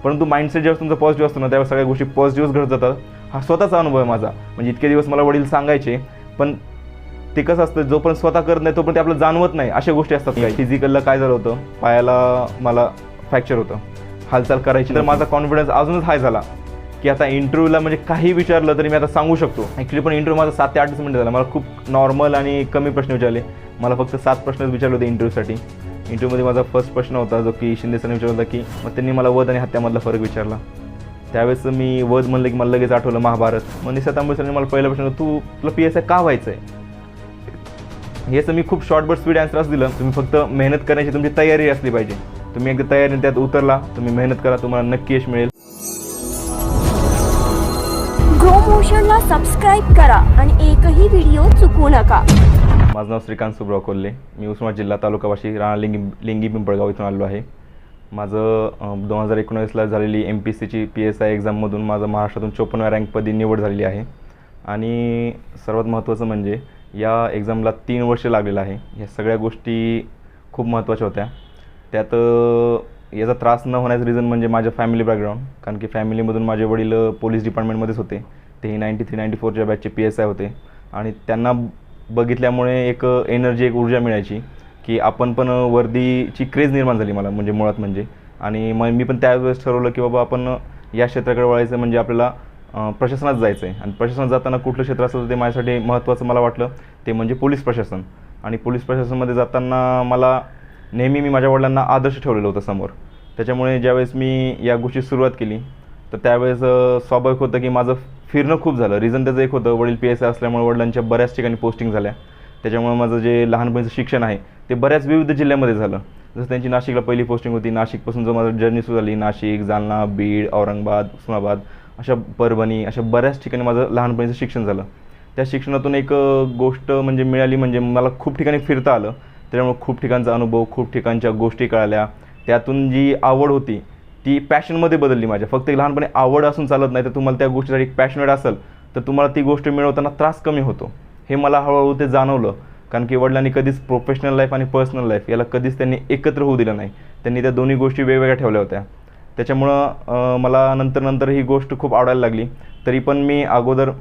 परंतु माइंडसेट जेव्हा तुमचा पॉझिटिव्ह असतो ना, त्यावेळेस सगळ्या गोष्टी पॉझिटिव्हच घडत जातात. हा स्वतःचा अनुभव आहे माझा. म्हणजे इतके दिवस मला वडील सांगायचे, पण ते कसं असतं, जोपर्यंत स्वतः करत नाही तोपर्यंत आपल्याला जाणवत नाही. अशा गोष्टी असतात. काही फिजिकलला काय झालं होतं, पायाला मला फ्रॅक्चर होतं, हालचाल करायची, तर माझा कॉन्फिडन्स अजूनच हाय झाला की आता इंटरव्ह्यूला म्हणजे काही विचारलं तरी मी आता सांगू शकतो. ॲक्च्युली पण इंटरव्ह्यू माझा 7 ते 8 मिनिटं झाला. मला खूप नॉर्मल आणि कमी प्रश्न विचारले. मला फक्त 7 प्रश्नच विचारले होते इंटरव्ह्यूसाठी. इंटरव्ह्यूमध्ये माझा फर्स्ट प्रश्न होता जो की शिंदे सरांनी विचारला होता, की मग त्यांनी मला वध आणि हत्यामधला फरक विचारला. त्यावेळेस मी वध म्हणलं की मला लगेच आठवलं महाभारत. मग निशा तांबे सरांनी मला पहिला प्रश्न, तुला PSI का व्हायचं आहे? याचं मी खूप शॉर्ट बट स्पीड आन्सर असं दिलं, तुम्ही फक्त मेहनत करण्याची तुमची तयारी असली पाहिजे. तुम्ही एकदा तयारीने त्यात उतरला, तुम्ही मेहनत करा, तुम्हाला नक्की यश मिळेल. ग्रो मोशनला सबस्क्राईब करा आणि एकही व्हिडिओ चुकवू नका. माझं नाव श्रीकांत सुब्राव कोल्हे. मी उस्मानाबाद जिल्हा, तालुका वाशी, राणा लिंगी पिंपळगाव इथून आलो आहे. माझं 2019ला झालेली MPSCची PSI एक्झाममधून माझं महाराष्ट्रातून 54व्या रँकपदी निवड झालेली आहे. आणि सर्वात महत्त्वाचं म्हणजे या एक्झामला 3 वर्ष लागलेलं आहे. ह्या सगळ्या गोष्टी खूप महत्त्वाच्या होत्या. त्यात याचा त्रास न होण्याचं रिझन म्हणजे माझं फॅमिली बॅकग्राऊंड. कारण की फॅमिलीमधून माझे वडील पोलीस डिपार्टमेंटमध्येच होते. तेही 93-94च्या बॅचचे PSI होते. आणि त्यांना बघितल्यामुळे एक एनर्जी, एक ऊर्जा मिळायची की आपण पण वर्दीची क्रेज निर्माण झाली मला, म्हणजे मुळात म्हणजे. आणि मग मी पण त्यावेळेस ठरवलं की बाबा आपण या क्षेत्राकडे वळायचं, म्हणजे आपल्याला प्रशासनात जायचं आहे. आणि प्रशासनात जाताना कुठलं क्षेत्र असेल ते माझ्यासाठी महत्त्वाचं मला वाटलं ते म्हणजे पोलीस प्रशासन. आणि पोलीस प्रशासनामध्ये जाताना मला नेहमी मी माझ्या वडिलांना आदर्श ठेवलेलं होतं समोर. त्याच्यामुळे ज्यावेळेस मी या गोष्टी सुरुवात केली तर त्यावेळेस स्वाभाविक होतं की माझं फिरणं खूप झालं. रिझन त्याचं एक होतं, वडील PSI असल्यामुळे वडिलांच्या बऱ्याच ठिकाणी पोस्टिंग झाल्या. त्याच्यामुळे माझं जे लहानपणीचं शिक्षण आहे ते बऱ्याच विविध जिल्ह्यामध्ये झालं. जसं त्यांची नाशिकला पहिली पोस्टिंग होती. नाशिकपासून जो माझं जर्नी सुरू झाली, नाशिक, जालना, बीड, औरंगाबाद, उस्मानाबाद, अशा परभणी, अशा बऱ्याच ठिकाणी माझं लहानपणीचं शिक्षण झालं. त्या शिक्षणातून एक गोष्ट म्हणजे मिळाली, म्हणजे मला खूप ठिकाणी फिरता आलं. त्याच्यामुळे खूप ठिकाणचा अनुभव, खूप ठिकाणच्या गोष्टी कळाल्या. त्यातून जी आवड होती ती पॅशनमध्ये बदलली माझ्या. फक्त एक लहानपणी आवड असून चालत नाही, तर तुम्हाला त्या गोष्टीसाठी पॅशनेट असेल तर तुम्हाला ती गोष्ट मिळवताना त्रास कमी होतो. हे मला हळूहळू ते जाणवलं. कारण की वडिलांनी कधीच प्रोफेशनल लाईफ आणि पर्सनल लाईफ याला कधीच त्यांनी एकत्र होऊ दिलं नाही. त्यांनी त्या दोन्ही गोष्टी वेगवेगळ्या ठेवल्या होत्या. त्याच्यामुळं मला नंतर ही गोष्ट खूप आवडायला लागली. तरी पण मी अगोदर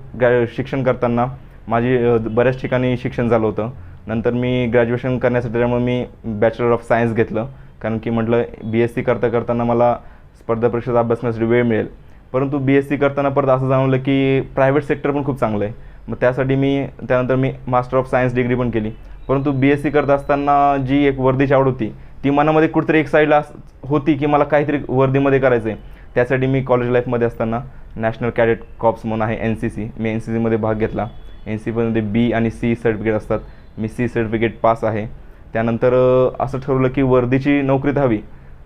शिक्षण करताना माझी बऱ्याच ठिकाणी शिक्षण झालं होतं. नंतर मी ग्रॅज्युएशन करण्यासाठी त्याच्यामुळे मी बॅचलर ऑफ सायन्स घेतलं. कारण की म्हटलं BSc करताना मला स्पर्धा परीक्षेचा अभ्यास करण्यासाठी वेळ मिळेल. परंतु BSc करताना परत असं जाणवलं की प्रायव्हेट सेक्टर पण खूप चांगलं आहे. मग त्यासाठी त्यानंतर मी मास्टर ऑफ सायन्स डिग्री पण केली. परंतु BSc करत असताना जी एक वर्दीची आवड होती ती मनामध्ये कुठेतरी एक साईडला होती की मला काहीतरी वर्दीमध्ये करायचं आहे. त्यासाठी मी कॉलेज लाईफमध्ये असताना नॅशनल कॅडेट कॉप्स म्हणून आहे NCC, मी NCCमध्ये भाग घेतला. NCCमध्ये B आणि C सर्टिफिकेट असतात. मी C सर्टिफिकेट पास आहे. त्यानंतर असं ठरवलं की वर्दीची नोकरीत हवी,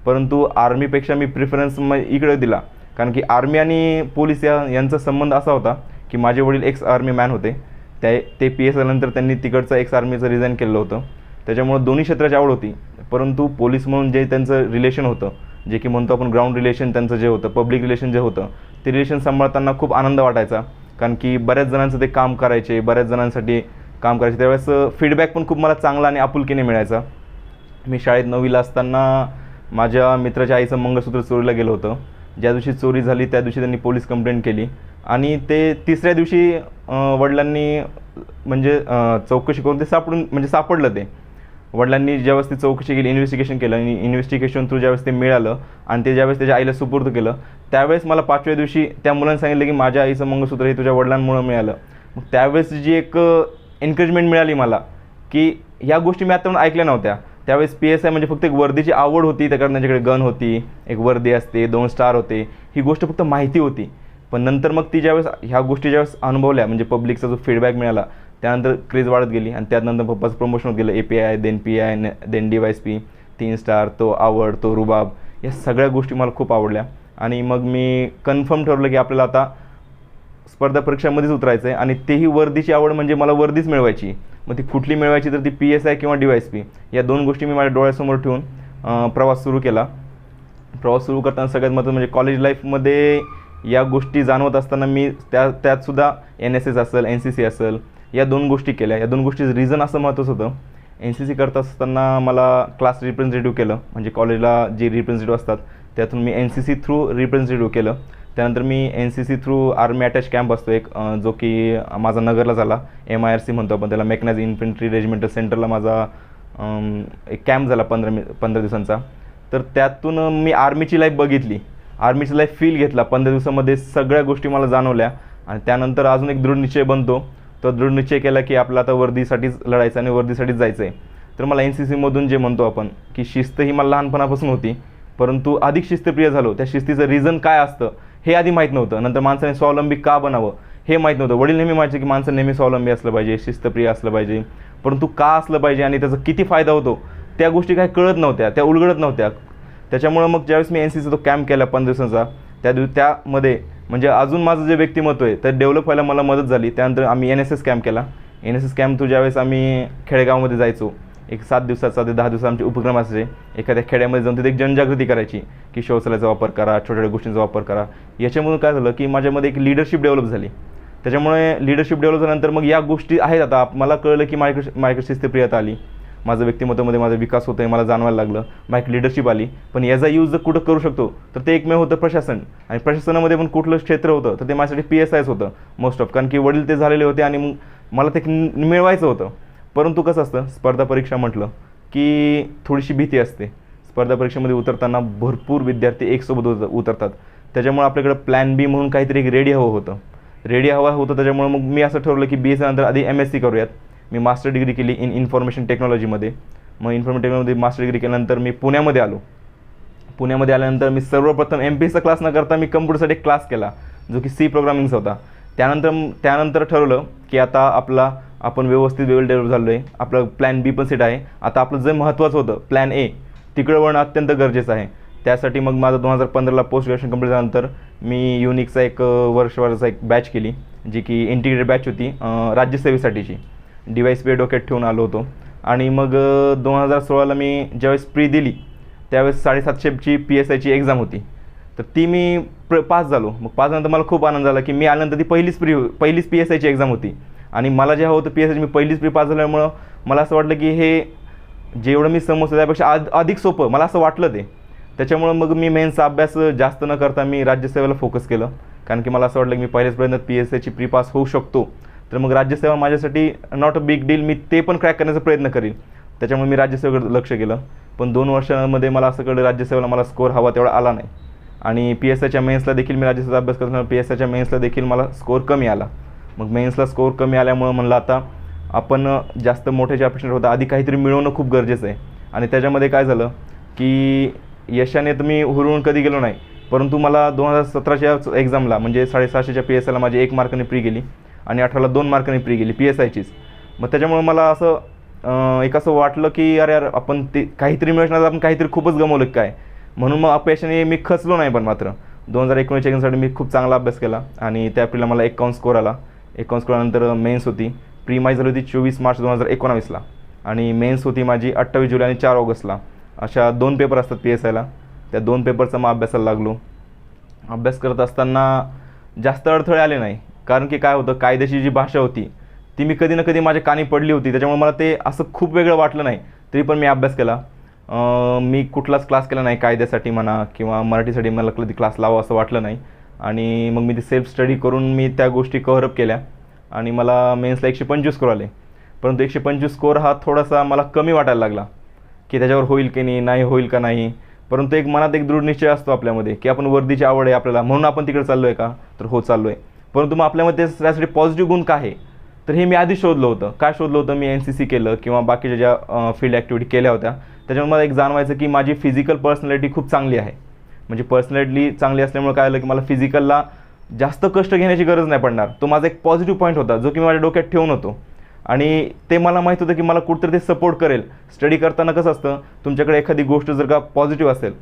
परंतु आर्मीपेक्षा मी प्रिफरन्स इकडे दिला. कारण की आर्मी आणि पोलीस यांचा संबंध असा होता की माझे वडील एक्स आर्मी मॅन होते. ते PSI नंतर त्यांनी तिकडचं एक्स आर्मीचं रिझाईन केलं होतं. त्याच्यामुळं दोन्ही क्षेत्राची आवड होती. परंतु पोलीस म्हणून जे त्यांचं रिलेशन होतं, जे की म्हणतो आपण ग्राउंड रिलेशन त्यांचं जे होतं, पब्लिक रिलेशन जे होतं, ते रिलेशन सांभाळताना खूप आनंद वाटायचा. कारण की बऱ्याच जणांचं ते काम करायचे, बऱ्याच जणांसाठी काम करायचे. त्यावेळेस फीडबॅक पण खूप मला चांगला आणि आपुलकीने मिळायचा. मी शाळेत 9वीला असताना माझ्या मित्राच्या आईचं मंगळसूत्र चोरीला गेलं होतं. ज्या दिवशी चोरी झाली त्या दिवशी त्यांनी पोलीस कंप्लेंट केली. आणि ते तिसऱ्या दिवशी वडिलांनी म्हणजे चौकशी करून ते सापडलं. ते वडिलांनी ज्यावेळेस ती चौकशी केली, इन्व्हेस्टिगेशन केलं आणि इन्व्हेस्टिगेशन थ्रू ज्यावेळेस ते मिळालं आणि ते ज्यावेळेस त्याच्या आईला सुपूर्द केलं, त्यावेळेस मला 5व्या दिवशी त्या मुलांनी सांगितलं की माझ्या आईचं मंगळसूत्र हे तुझ्या वडिलांमुळं मिळालं. मग त्यावेळेस जी एक एन्करेजमेंट मिळाली मला की ह्या गोष्टी मी आतापर्यंत ऐकल्या नव्हत्या. त्यावेळेस PSI म्हणजे फक्त एक वर्दीची आवड होती, त्याकडे त्यांच्याकडे गन होती, एक वर्दी असते, 2 स्टार होते, ही गोष्ट फक्त माहिती होती. पण नंतर मग ती ज्यावेळेस ह्या गोष्टी ज्यावेळेस अनुभवल्या, म्हणजे पब्लिकचा जो फीडबॅक मिळाला, त्यानंतर क्रेज वाढत गेली. आणि त्यानंतर पप्पाचं प्रमोशन होत गेलं. API, then PI, then DYSP, 3 star, तो आवड, तो रुबाब, या सगळ्या गोष्टी मला खूप आवडल्या. आणि मग मी कन्फर्म ठरवलं की आपल्याला आता स्पर्धा परीक्षामध्येच उतरायचं आहे. आणि तेही वर्दीची आवड म्हणजे मला वर्दीच मिळवायची. मग ती कुठली मिळवायची तर ती PSI किंवा DYSP, या 2 गोष्टी मी माझ्या डोळ्यासमोर ठेवून प्रवास सुरू केला. प्रवास सुरू करताना सगळ्यात महत्त्वाचं म्हणजे कॉलेज लाईफमध्ये या गोष्टी जाणवत असताना मी त्यातसुद्धा NSS असेल, NCC असेल, या 2 गोष्टी केल्या. या 2 गोष्टीचं रिझन असं महत्त्वाचं होतं. NCC करत असताना मला क्लास रिप्रेझेंटेटिव्ह केलं. म्हणजे कॉलेजला जे रिप्रेझेंटेटिव्ह असतात त्यातून मी NCC थ्रू रिप्रेझेंटेटिव्ह केलं. त्यानंतर मी NCC through army attach camp असतो एक, जो की माझा नगरला झाला. MIRC म्हणतो आपण त्याला, मेकनाइज्ड इन्फंट्री रेजिमेंटल सेंटरला माझा एक कॅम्प झाला 15 दिवसांचा. तर त्यातून मी आर्मीची लाईफ बघितली, आर्मीची लाईफ फील घेतला. 15 दिवसामध्ये सगळ्या गोष्टी मला जाणवल्या आणि त्यानंतर अजून एक दृढ निश्चय बनतो. तो दृढ निश्चय केला की आपलं आता वर्दीसाठीच लढायचं आणि वर्दीसाठीच जायचं आहे. तर मला NCCमधून जे म्हणतो आपण की शिस्त ही मला लहानपणापासून होती, परंतु अधिक शिस्तप्रिय झालो. त्या शिस्तीचं रिझन काय असतं हे आधी माहीत नव्हतं. नंतर माणसाने स्वावलंबी का बनावं हे माहीत नव्हतं. वडील नेहमी म्हणायचे की माणसं नेहमी स्वावलंबी असलं पाहिजे, शिस्तप्रिय असलं पाहिजे, परंतु का असलं पाहिजे आणि त्याचा किती फायदा होतो त्या गोष्टी काही कळत नव्हत्या, त्या उलगडत नव्हत्या. त्याच्यामुळं मग ज्यावेळेस मी NCC तो कॅम्प केला 15 दिवसांचा, त्यामध्ये म्हणजे अजून माझं जे व्यक्तिमत्व आहे तर डेव्हलप व्हायला मला मदत झाली. त्यानंतर आम्ही NSS कॅम्प केला. NSS कॅम्प ज्यावेळेस आम्ही खेडेगावामध्ये जायचो, एक 7 दिवसाचा ते 10 दिवसाचा आमचे उपक्रम असायचे. एखाद्या खेड्यामध्ये जाऊन तिथे एक जनजागृती करायची की शौचालयाचा वापर करा, छोट्या छोट्या गोष्टींचा वापर करा. याच्यामधून काय झालं की माझ्यामध्ये एक लीडरशिप डेव्हलप झाली. त्याच्यामुळे लीडरशिप डेव्हलप झाल्यानंतर मग या गोष्टी आहेत. आता मला कळलं की माझ्याकडे शिस्तप्रियता आली, माझं व्यक्तिमत्वामध्ये माझा विकास होतो आहे, मला जाणवायला लागलं, माझ्याकडे लीडरशिप आली. पण याचा यूज जर कुठं करू शकतो तर ते एकमेव होतं प्रशासन. आणि प्रशासनामध्ये पण कुठलं क्षेत्र होतं तर ते माझ्यासाठी PSIच होतं मोस्ट ऑफ, कारण की वडील ते झालेले होते आणि मग मला ते मिळवायचं होतं. परंतु कसं असतं, स्पर्धा परीक्षा म्हटलं की थोडीशी भीती असते. स्पर्धा परीक्षेमध्ये उतरताना भरपूर विद्यार्थी एकसोबत उतरतात. त्याच्यामुळे आपल्याकडे प्लॅन B म्हणून काहीतरी एक रेडी हवं होतं. त्याच्यामुळे मग मी असं ठरवलं की BSc नंतर आधी MSc करूयात. मी मास्टर डिग्री केली इन्फॉर्मेशन टेक्नॉलॉजीमध्ये. मग इन्फॉर्मेशन टेक्नॉलॉजी मास्टर डिग्री केल्यानंतर मी पुण्यामध्ये आलो. पुण्यामध्ये आल्यानंतर मी सर्वप्रथम MPSचा क्लास न करता मी कम्प्युटरसाठी एक क्लास केला जो की C प्रोग्रामिंगचा होता. त्यानंतर ठरवलं की आता आपण व्यवस्थित वेळ डेव्हलप झालो आहे, आपलं प्लॅन B पण सेट आहे. आता आपलं जे महत्त्वाचं होतं प्लॅन A तिकडं वळणं अत्यंत गरजेचं आहे. त्यासाठी मग माझं 2015ला पोस्ट ग्रॅज्युएशन कंप्लीट झाल्यानंतर मी युनिकचा एक वर्षभराचा एक बॅच केली, जी की इंटिग्रेटेड बॅच होती राज्यसेवेसाठीची. DYSP डोक्यात ठेवून आलो होतो. आणि मग 2016ला मी ज्यावेळेस प्री दिली त्यावेळेस 750ची PSIची एक्झाम होती. तर ती मी पास झालो. मग पास झाल्यानंतर मला खूप आनंद झाला की मी आल्यानंतर ती पहिलीच PSIची एक्झाम होती. आणि मला जे हवं होतं PSI मी पहिलीच पास झाल्यामुळं मला असं वाटलं की हे जेवढं मी समजतो त्यापेक्षा अधिक सोपं मला असं वाटलं ते. त्याच्यामुळं मग मी मेन्सचा अभ्यास जास्त न करता मी राज्यसेवेला फोकस केलं, कारण की मला असं वाटलं की मी पहिल्याच प्रयत्नात PSIची प्री पास होऊ शकतो. तर मग राज्यसेवा माझ्यासाठी नॉट अ बिग डील, मी ते पण क्रॅक करण्याचा प्रयत्न करीन. त्याच्यामुळे मी राज्यसेवेकडे लक्ष केलं. पण 2 वर्षांमध्ये मला असं कळलं राज्यसेवेला मला स्कोअर हवा तेवढा आला नाही. आणि PSIच्या मेन्सला देखील मी राज्यसेवेचा अभ्यास करताना PSIच्या मेन्सला देखील मला स्कोअर कमी आला. मग मेन्सला स्कोअर कमी आल्यामुळं म्हणलं आता आपण जास्त मोठे जे अपेक्षा होता आधी काहीतरी मिळवणं खूप गरजेचं आहे. आणि त्याच्यामध्ये काय झालं की यशाने तर मी हुरळून कधी गेलो नाही, परंतु मला 2017च्या एक्झामला म्हणजे 650च्या PSIला माझी 1 मार्काने प्री गेली आणि 18ला 2 मार्काने प्री गेली PSIचीच. मग त्याच्यामुळे मला असं वाटलं की अरे यार आपण ते काहीतरी मिळवण्यात आपण काहीतरी खूपच गमावलं काय. म्हणून मग अपयशाने मी खचलो नाही. पण मात्र 2019च्या एक्झामसाठी मी खूप चांगला अभ्यास केला आणि त्या प्रीला मला 51 स्कोअर आला. 51 स्कोअरनंतर मेन्स होती. प्री माझी झाली होती 24 मार्च 2019ला आणि मेन्स होती माझी 28 जुलै आणि 4 ऑगस्टला. अशा 2 पेपर असतात PSIला. त्या 2 पेपरचा मग अभ्यासाला लागलो. अभ्यास करत असताना जास्त अडथळे आले नाही, कारण की काय होतं कायद्याची जी भाषा होती ती मी कधी ना कधी माझ्या कानी पडली होती. त्याच्यामुळे मला ते असं खूप वेगळं वाटलं नाही. तरी पण मी अभ्यास केला. मी कुठलाच क्लास केला नाही कायद्यासाठी म्हणा किंवा मराठीसाठी मला कधी क्लास लावा असं वाटलं नाही. आणि मग मी ते सेल्फ स्टडी करून मी त्या गोष्टी कव्हरअप केल्या आणि मला मेन्सला 125 स्कोअर आले. परंतु 125 स्कोअर हा थोडासा मला कमी वाटायला लागला की त्याच्यावर होईल की नाही होईल का नाही. परंतु एक मनात एक दृढ निश्चय असतो आपल्यामध्ये की आपण वर्दीची आवड आहे आपल्याला म्हणून आपण तिकडे चाललो आहे का, तर हो चाललो आहे. परंतु मग आपल्यामध्ये त्यासाठी पॉझिटिव्ह गुण काय आहे तर हे मी आधी शोधलं होतं. काय शोधलं होतं, मी NCC केलं किंवा बाकीच्या ज्या फील्ड ॲक्टिव्हिटी केल्या होत्या त्याच्यामुळे मला एक जाणवायचं की माझी फिजिकल पर्सनॅलिटी खूप चांगली आहे. म्हणजे पर्सनॅलिटी चांगली असल्यामुळे काय झालं की मला फिजिकलला जास्त कष्ट घेण्याची गरज नाही पडणार. तो माझा एक पॉझिटिव्ह पॉईंट होता जो की मी माझ्या डोक्यात ठेवून होतो आणि ते मला माहीत होतं की मला कुठंतरी ते सपोर्ट करेल. स्टडी करताना कसं असतं, तुमच्याकडे एखादी गोष्ट जर का पॉझिटिव्ह असेल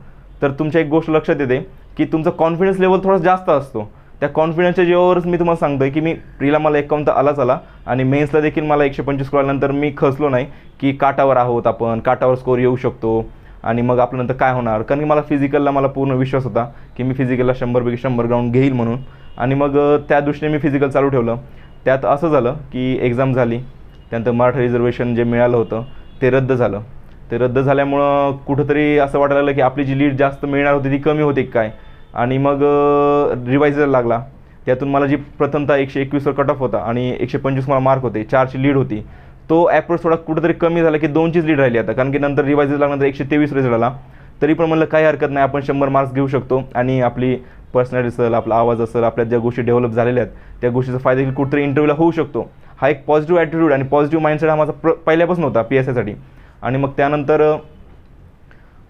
तर तुमच्या एक गोष्ट लक्षात येते की तुमचा कॉन्फिडन्स लेवल थोडा जास्त असतो. त्या कॉन्फिडन्सच्या जेव्हावरच मी तुम्हाला सांगतोय की मी प्रीला मला 51 तर आलाच आला आणि मेन्सला देखील मला 125 स्कोअर आल्यानंतर मी खचलो नाही की काटावर आहोत आपण, काटावर स्कोअर येऊ शकतो आणि मग आपल्यानंतर काय होणार. कारण की मला फिजिकलला मला पूर्ण विश्वास होता की मी फिजिकलला 100पैकी 100 ग्राउंड घेईल म्हणून. आणि मग त्या दृष्टीने मी फिजिकल चालू ठेवलं. त्यात असं झालं की एक्झाम झाली, त्यानंतर मराठा रिझर्वेशन जे मिळालं होतं ते रद्द झालं. ते रद्द झाल्यामुळं कुठंतरी असं वाटायला लागलं की आपली जी लीड जास्त मिळणार होती ती कमी होते काय. आणि मग रिवायझर लागला. त्यातून मला जी प्रथमतः 121वर कट ऑफ होता आणि 125 मला मार्क होते, 4ची लीड होती, तो ॲप्रोच थोडा कुठंतरी कमी झाला की 2चीच लीड राहिली आता. कारण की नंतर रिवायझर लागल्यानंतर 123 रिझल्ट आला. तरी पण म्हणलं काही हरकत नाही, आपण 100 मार्क्स घेऊ शकतो आणि आपली पर्सनॅलिटी असेल, आपला आवाज असेल, आपल्या ज्या गोष्टी डेव्हलप झालेल्या आहेत त्या गोष्टीचा फायदा देखील कुठेतरी इंटरव्ह्यूला होऊ शकतो. हा एक पॉझिटिव्ह ॲटिट्यूड आणि पॉझिटिव्ह माइंडसेट हा माझा पहिल्यापासून होता PSIसाठी. आणि मग त्यानंतर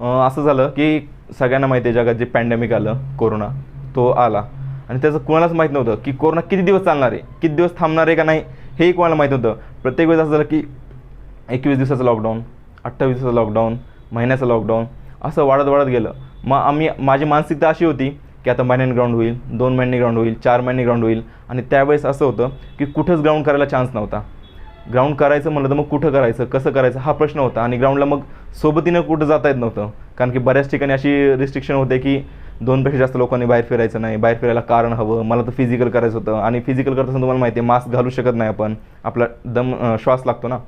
असं झालं की सगळ्यांना माहिती आहे जगात जे पॅन्डेमिक आलं, कोरोना, तो आला आणि त्याचं कोणालाच माहीत नव्हतं की कोरोना किती दिवस चालणार आहे, किती दिवस थांबणार आहे का नाही हेही कोणाला माहीत नव्हतं. प्रत्येक वेळेस असं झालं की 21 दिवसाचं लॉकडाऊन, 28 दिवसाचं लॉकडाऊन, महिन्याचं लॉकडाऊन, असं वाढत गेलं. मग माझी मानसिकता अशी होती की आता महिन्याने ग्राउंड होईल, 2 महिन्यांनी ग्राउंड होईल, 4 महिन्यांनी ग्राउंड होईल. आणि त्यावेळेस असं होतं की कुठंच ग्राउंड करायला चान्स नव्हता. ग्राउंड करायचं म्हणलं तर मग कुठं करायचं, कसं करायचं हा प्रश्न होता. आणि ग्राउंडला मग सोबतीनं कुठं जाता येत नव्हतं, कारण की बऱ्याच ठिकाणी अशी रिस्ट्रिक्शन होते की 2पेक्षा जास्त लोकांनी बाहेर फिरायचं नाही. बाहेर फिरायला कारण हवं. मला तर फिजिकल करायचं होतं आणि फिजिकल करत असताना तुम्हाला माहिती आहे मास्क घालू शकत नाही आपण, आपला श्वास लागतो ना.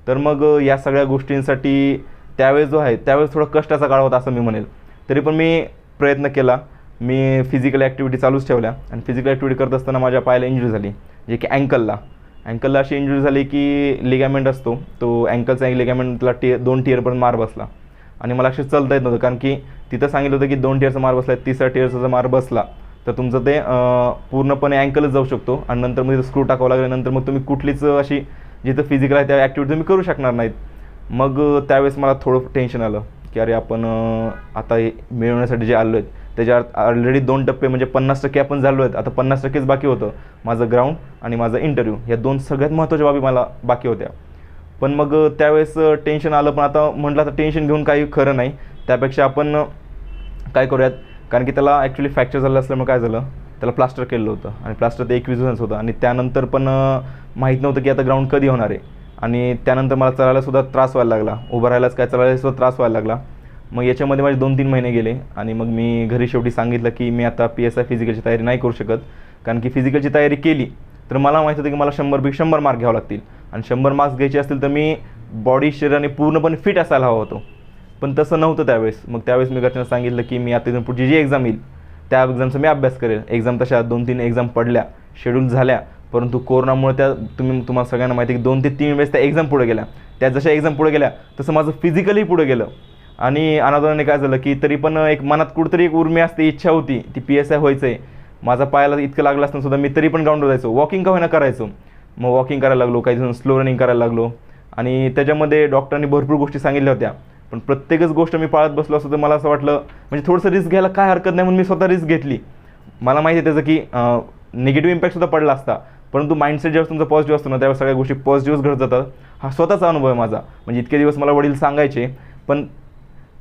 तर मग या सगळ्या गोष्टींसाठी त्यावेळेस जो आहे त्यावेळेस थोडा कष्टाचा काळ होता असं मी म्हणेल. तरी पण मी प्रयत्न केला. मी फिजिकल ॲक्टिव्हिटी चालूच ठेवल्या आणि फिजिकल ॲक्टिव्हिटी करत असताना माझ्या पायाला इंजुरी झाली, जे की अँकलला अशी इंजुरी झाली की लिगामेंट असतो तो अँकलचा लिगामेंटला 2 टिअरपर्यंत मार बसला आणि मला अक्षरशः चालता येत नव्हतं. कारण की तिथं सांगितलं होतं की 2 टिअरचा मार बसला, 3रा टिअरचा मार बसला तर तुमचं ते पूर्णपणे अँकलच जाऊ शकतो आणि नंतर मग तिथं स्क्रू टाकावं लागलं. नंतर मग तुम्ही कुठलीच अशी जिथं फिजिकल आहे त्या ॲक्टिव्हिटी तुम्ही करू शकणार नाहीत. मग त्यावेळेस मला थोडं टेन्शन आलं की अरे आपण आता मिळवण्यासाठी जे आलो आहेत त्याच्यात ऑलरेडी 2 टप्पे म्हणजे 50% आपण झालो आहेत. आता 50%च बाकी होतं. माझं ग्राउंड आणि माझा इंटरव्ह्यू या 2 सगळ्यात महत्त्वाच्या बाबी मला बाकी होत्या. पण मग त्यावेळेस टेन्शन आलं. पण आता म्हटलं आता टेन्शन घेऊन काही खरं नाही, त्यापेक्षा आपण काय करूयात. कारण की त्याला ॲक्च्युली फ्रॅक्चर झालं असल्यामुळे काय झालं, त्याला प्लास्टर केलं होतं आणि प्लास्टर ते 21 दिवसांचं होतं. आणि त्यानंतर पण माहीत नव्हतं की आता ग्राउंड कधी होणार आहे. आणि त्यानंतर मला चालायलासुद्धा त्रास व्हायला लागला, उभं राहायलाच काय चालायलासुद्धा त्रास व्हायला लागला. मग याच्यामध्ये माझे 2-3 महिने गेले आणि मग मी घरी शेवटी सांगितलं की मी आता PSI फिजिकलची तयारी नाही करू शकत. कारण की फिजिकलची तयारी केली तर मला माहीत होतं की मला 100 मार्क घ्यावं लागतील आणि 100 मार्क्स घ्यायचे असतील तर मी बॉडी शरीराने पूर्णपणे फिट असायला हवा होतो. पण तसं नव्हतं त्यावेळेस. मग त्यावेळेस मी घरच्यांना सांगितलं की मी आता इथून पुढची जी एक्झाम येईल त्या एक्झामचा मी अभ्यास करेल. एक्झाम तशा 2-3 एक्झाम पडल्या, शेड्यूल झाल्या, परंतु कोरोनामुळे त्या तुम्हाला सगळ्यांना माहिती आहे की 2 ते 3 वेळेस त्या एक्झाम पुढे गेल्या. त्या जशा एक्झाम पुढे गेल्या तसं माझं फिजिकली पुढे गेलं. आणि अनादराने काय झालं की तरी पण एक मनात कुठंतरी एक उर्मी असते, इच्छा होती ती PSI व्हायचं आहे. माझा पायाला इतकं लागलं असताना सुद्धा मी तरी पण ग्राउंडवर जायचो, वॉकिंग का होईना करायचो. मग वॉकिंग करायला लागलो, काही दिवस स्लो रनिंग करायला लागलो आणि त्याच्यामध्ये डॉक्टरांनी भरपूर गोष्टी सांगितल्या होत्या. पण प्रत्येकच गोष्ट मी पाळत बसलो असतो तर मला असं वाटलं म्हणजे थोडंसं रिस्क घ्यायला काय हरकत नाही म्हणून मी स्वतः रिस्क घेतली. मला माहिती आहे त्याचं की निगेटिव्ह इम्पॅक्टसुद्धा पडला असता, परंतु माइंडसेट ज्यावेळेस तुमचा पॉझिटिव्ह असतो ना त्यावेळेस सगळ्या गोष्टी पॉझिटिव्हच घडत जातात. हा स्वतःचा अनुभव आहे माझा. म्हणजे इतके दिवस मला वडील सांगायचे पण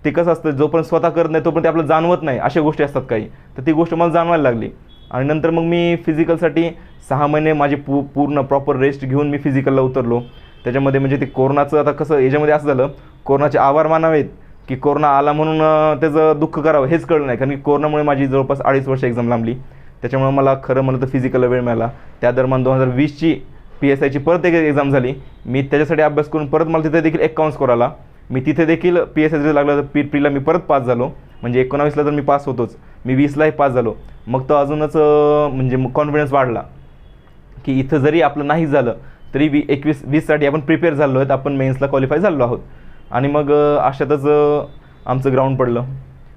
ते कसं असतं जोपर्यंत स्वतः करत नाही तोपर्यंत आपल्याला जाणवत नाही, अशा गोष्टी असतात काही. तर ती गोष्ट मला जाणवायला लागली आणि नंतर मग मी फिजिकलसाठी 6 महिने माझी पूर्ण प्रॉपर रेस्ट घेऊन मी फिजिकलला उतरलो. त्याच्यामध्ये म्हणजे ते कोरोनाचं आता कसं याच्यामध्ये असं झालं, कोरोनाचे आभार मानावेत की कोरोना आला म्हणून त्याचं दुःख करावं हेच कळलं नाही. कारण की कोरोनामुळे माझी जवळपास 2.5 वर्ष एक्झाम लांबली. त्याच्यामुळे मला खरं म्हणलं तर फिजिकलला वेळ मिळाला. त्या दरम्यान 2020ची PSIची परत एक एक्झाम झाली. मी त्याच्यासाठी अभ्यास करून परत मला तिथे देखील 1 स्कोर आला. मी तिथे देखील PSI लागला तर प्रीला मी परत पास झालो. म्हणजे 19ला तर मी पास होतोच, मी 20लाही पास झालो. मग तो अजूनच म्हणजे कॉन्फिडन्स वाढला की इथं जरी आपलं नाही झालं तरी 20साठी आपण प्रिपेअर झालो आहेत, आपण मेन्सला क्वालिफाय झालो आहोत. आणि मग अशातच आमचं ग्राउंड पडलं.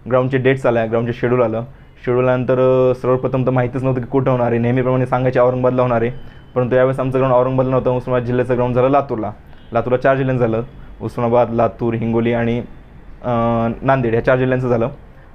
ग्राउंडचे डेट्स आल्या, ग्राउंडचे शेड्यूल आलं. शेड्यूल आल्यानंतर सर्वप्रथम तर माहीतच नव्हतं की कुठं होणार आहे. नेहमीप्रमाणे सांगायचे औरंगाबादला होणार आहे, परंतु यावेळेस आमचं ग्राउंड औरंगाबादला नव्हतं. उस्मानाबाद जिल्ह्याचं ग्राउंड झालं लातूरला. 4 जिल्ह्यांचं झालं, उस्मानाबाद, लातूर, हिंगोली आणि नांदेड ह्या 4 जिल्ह्यांचं झालं.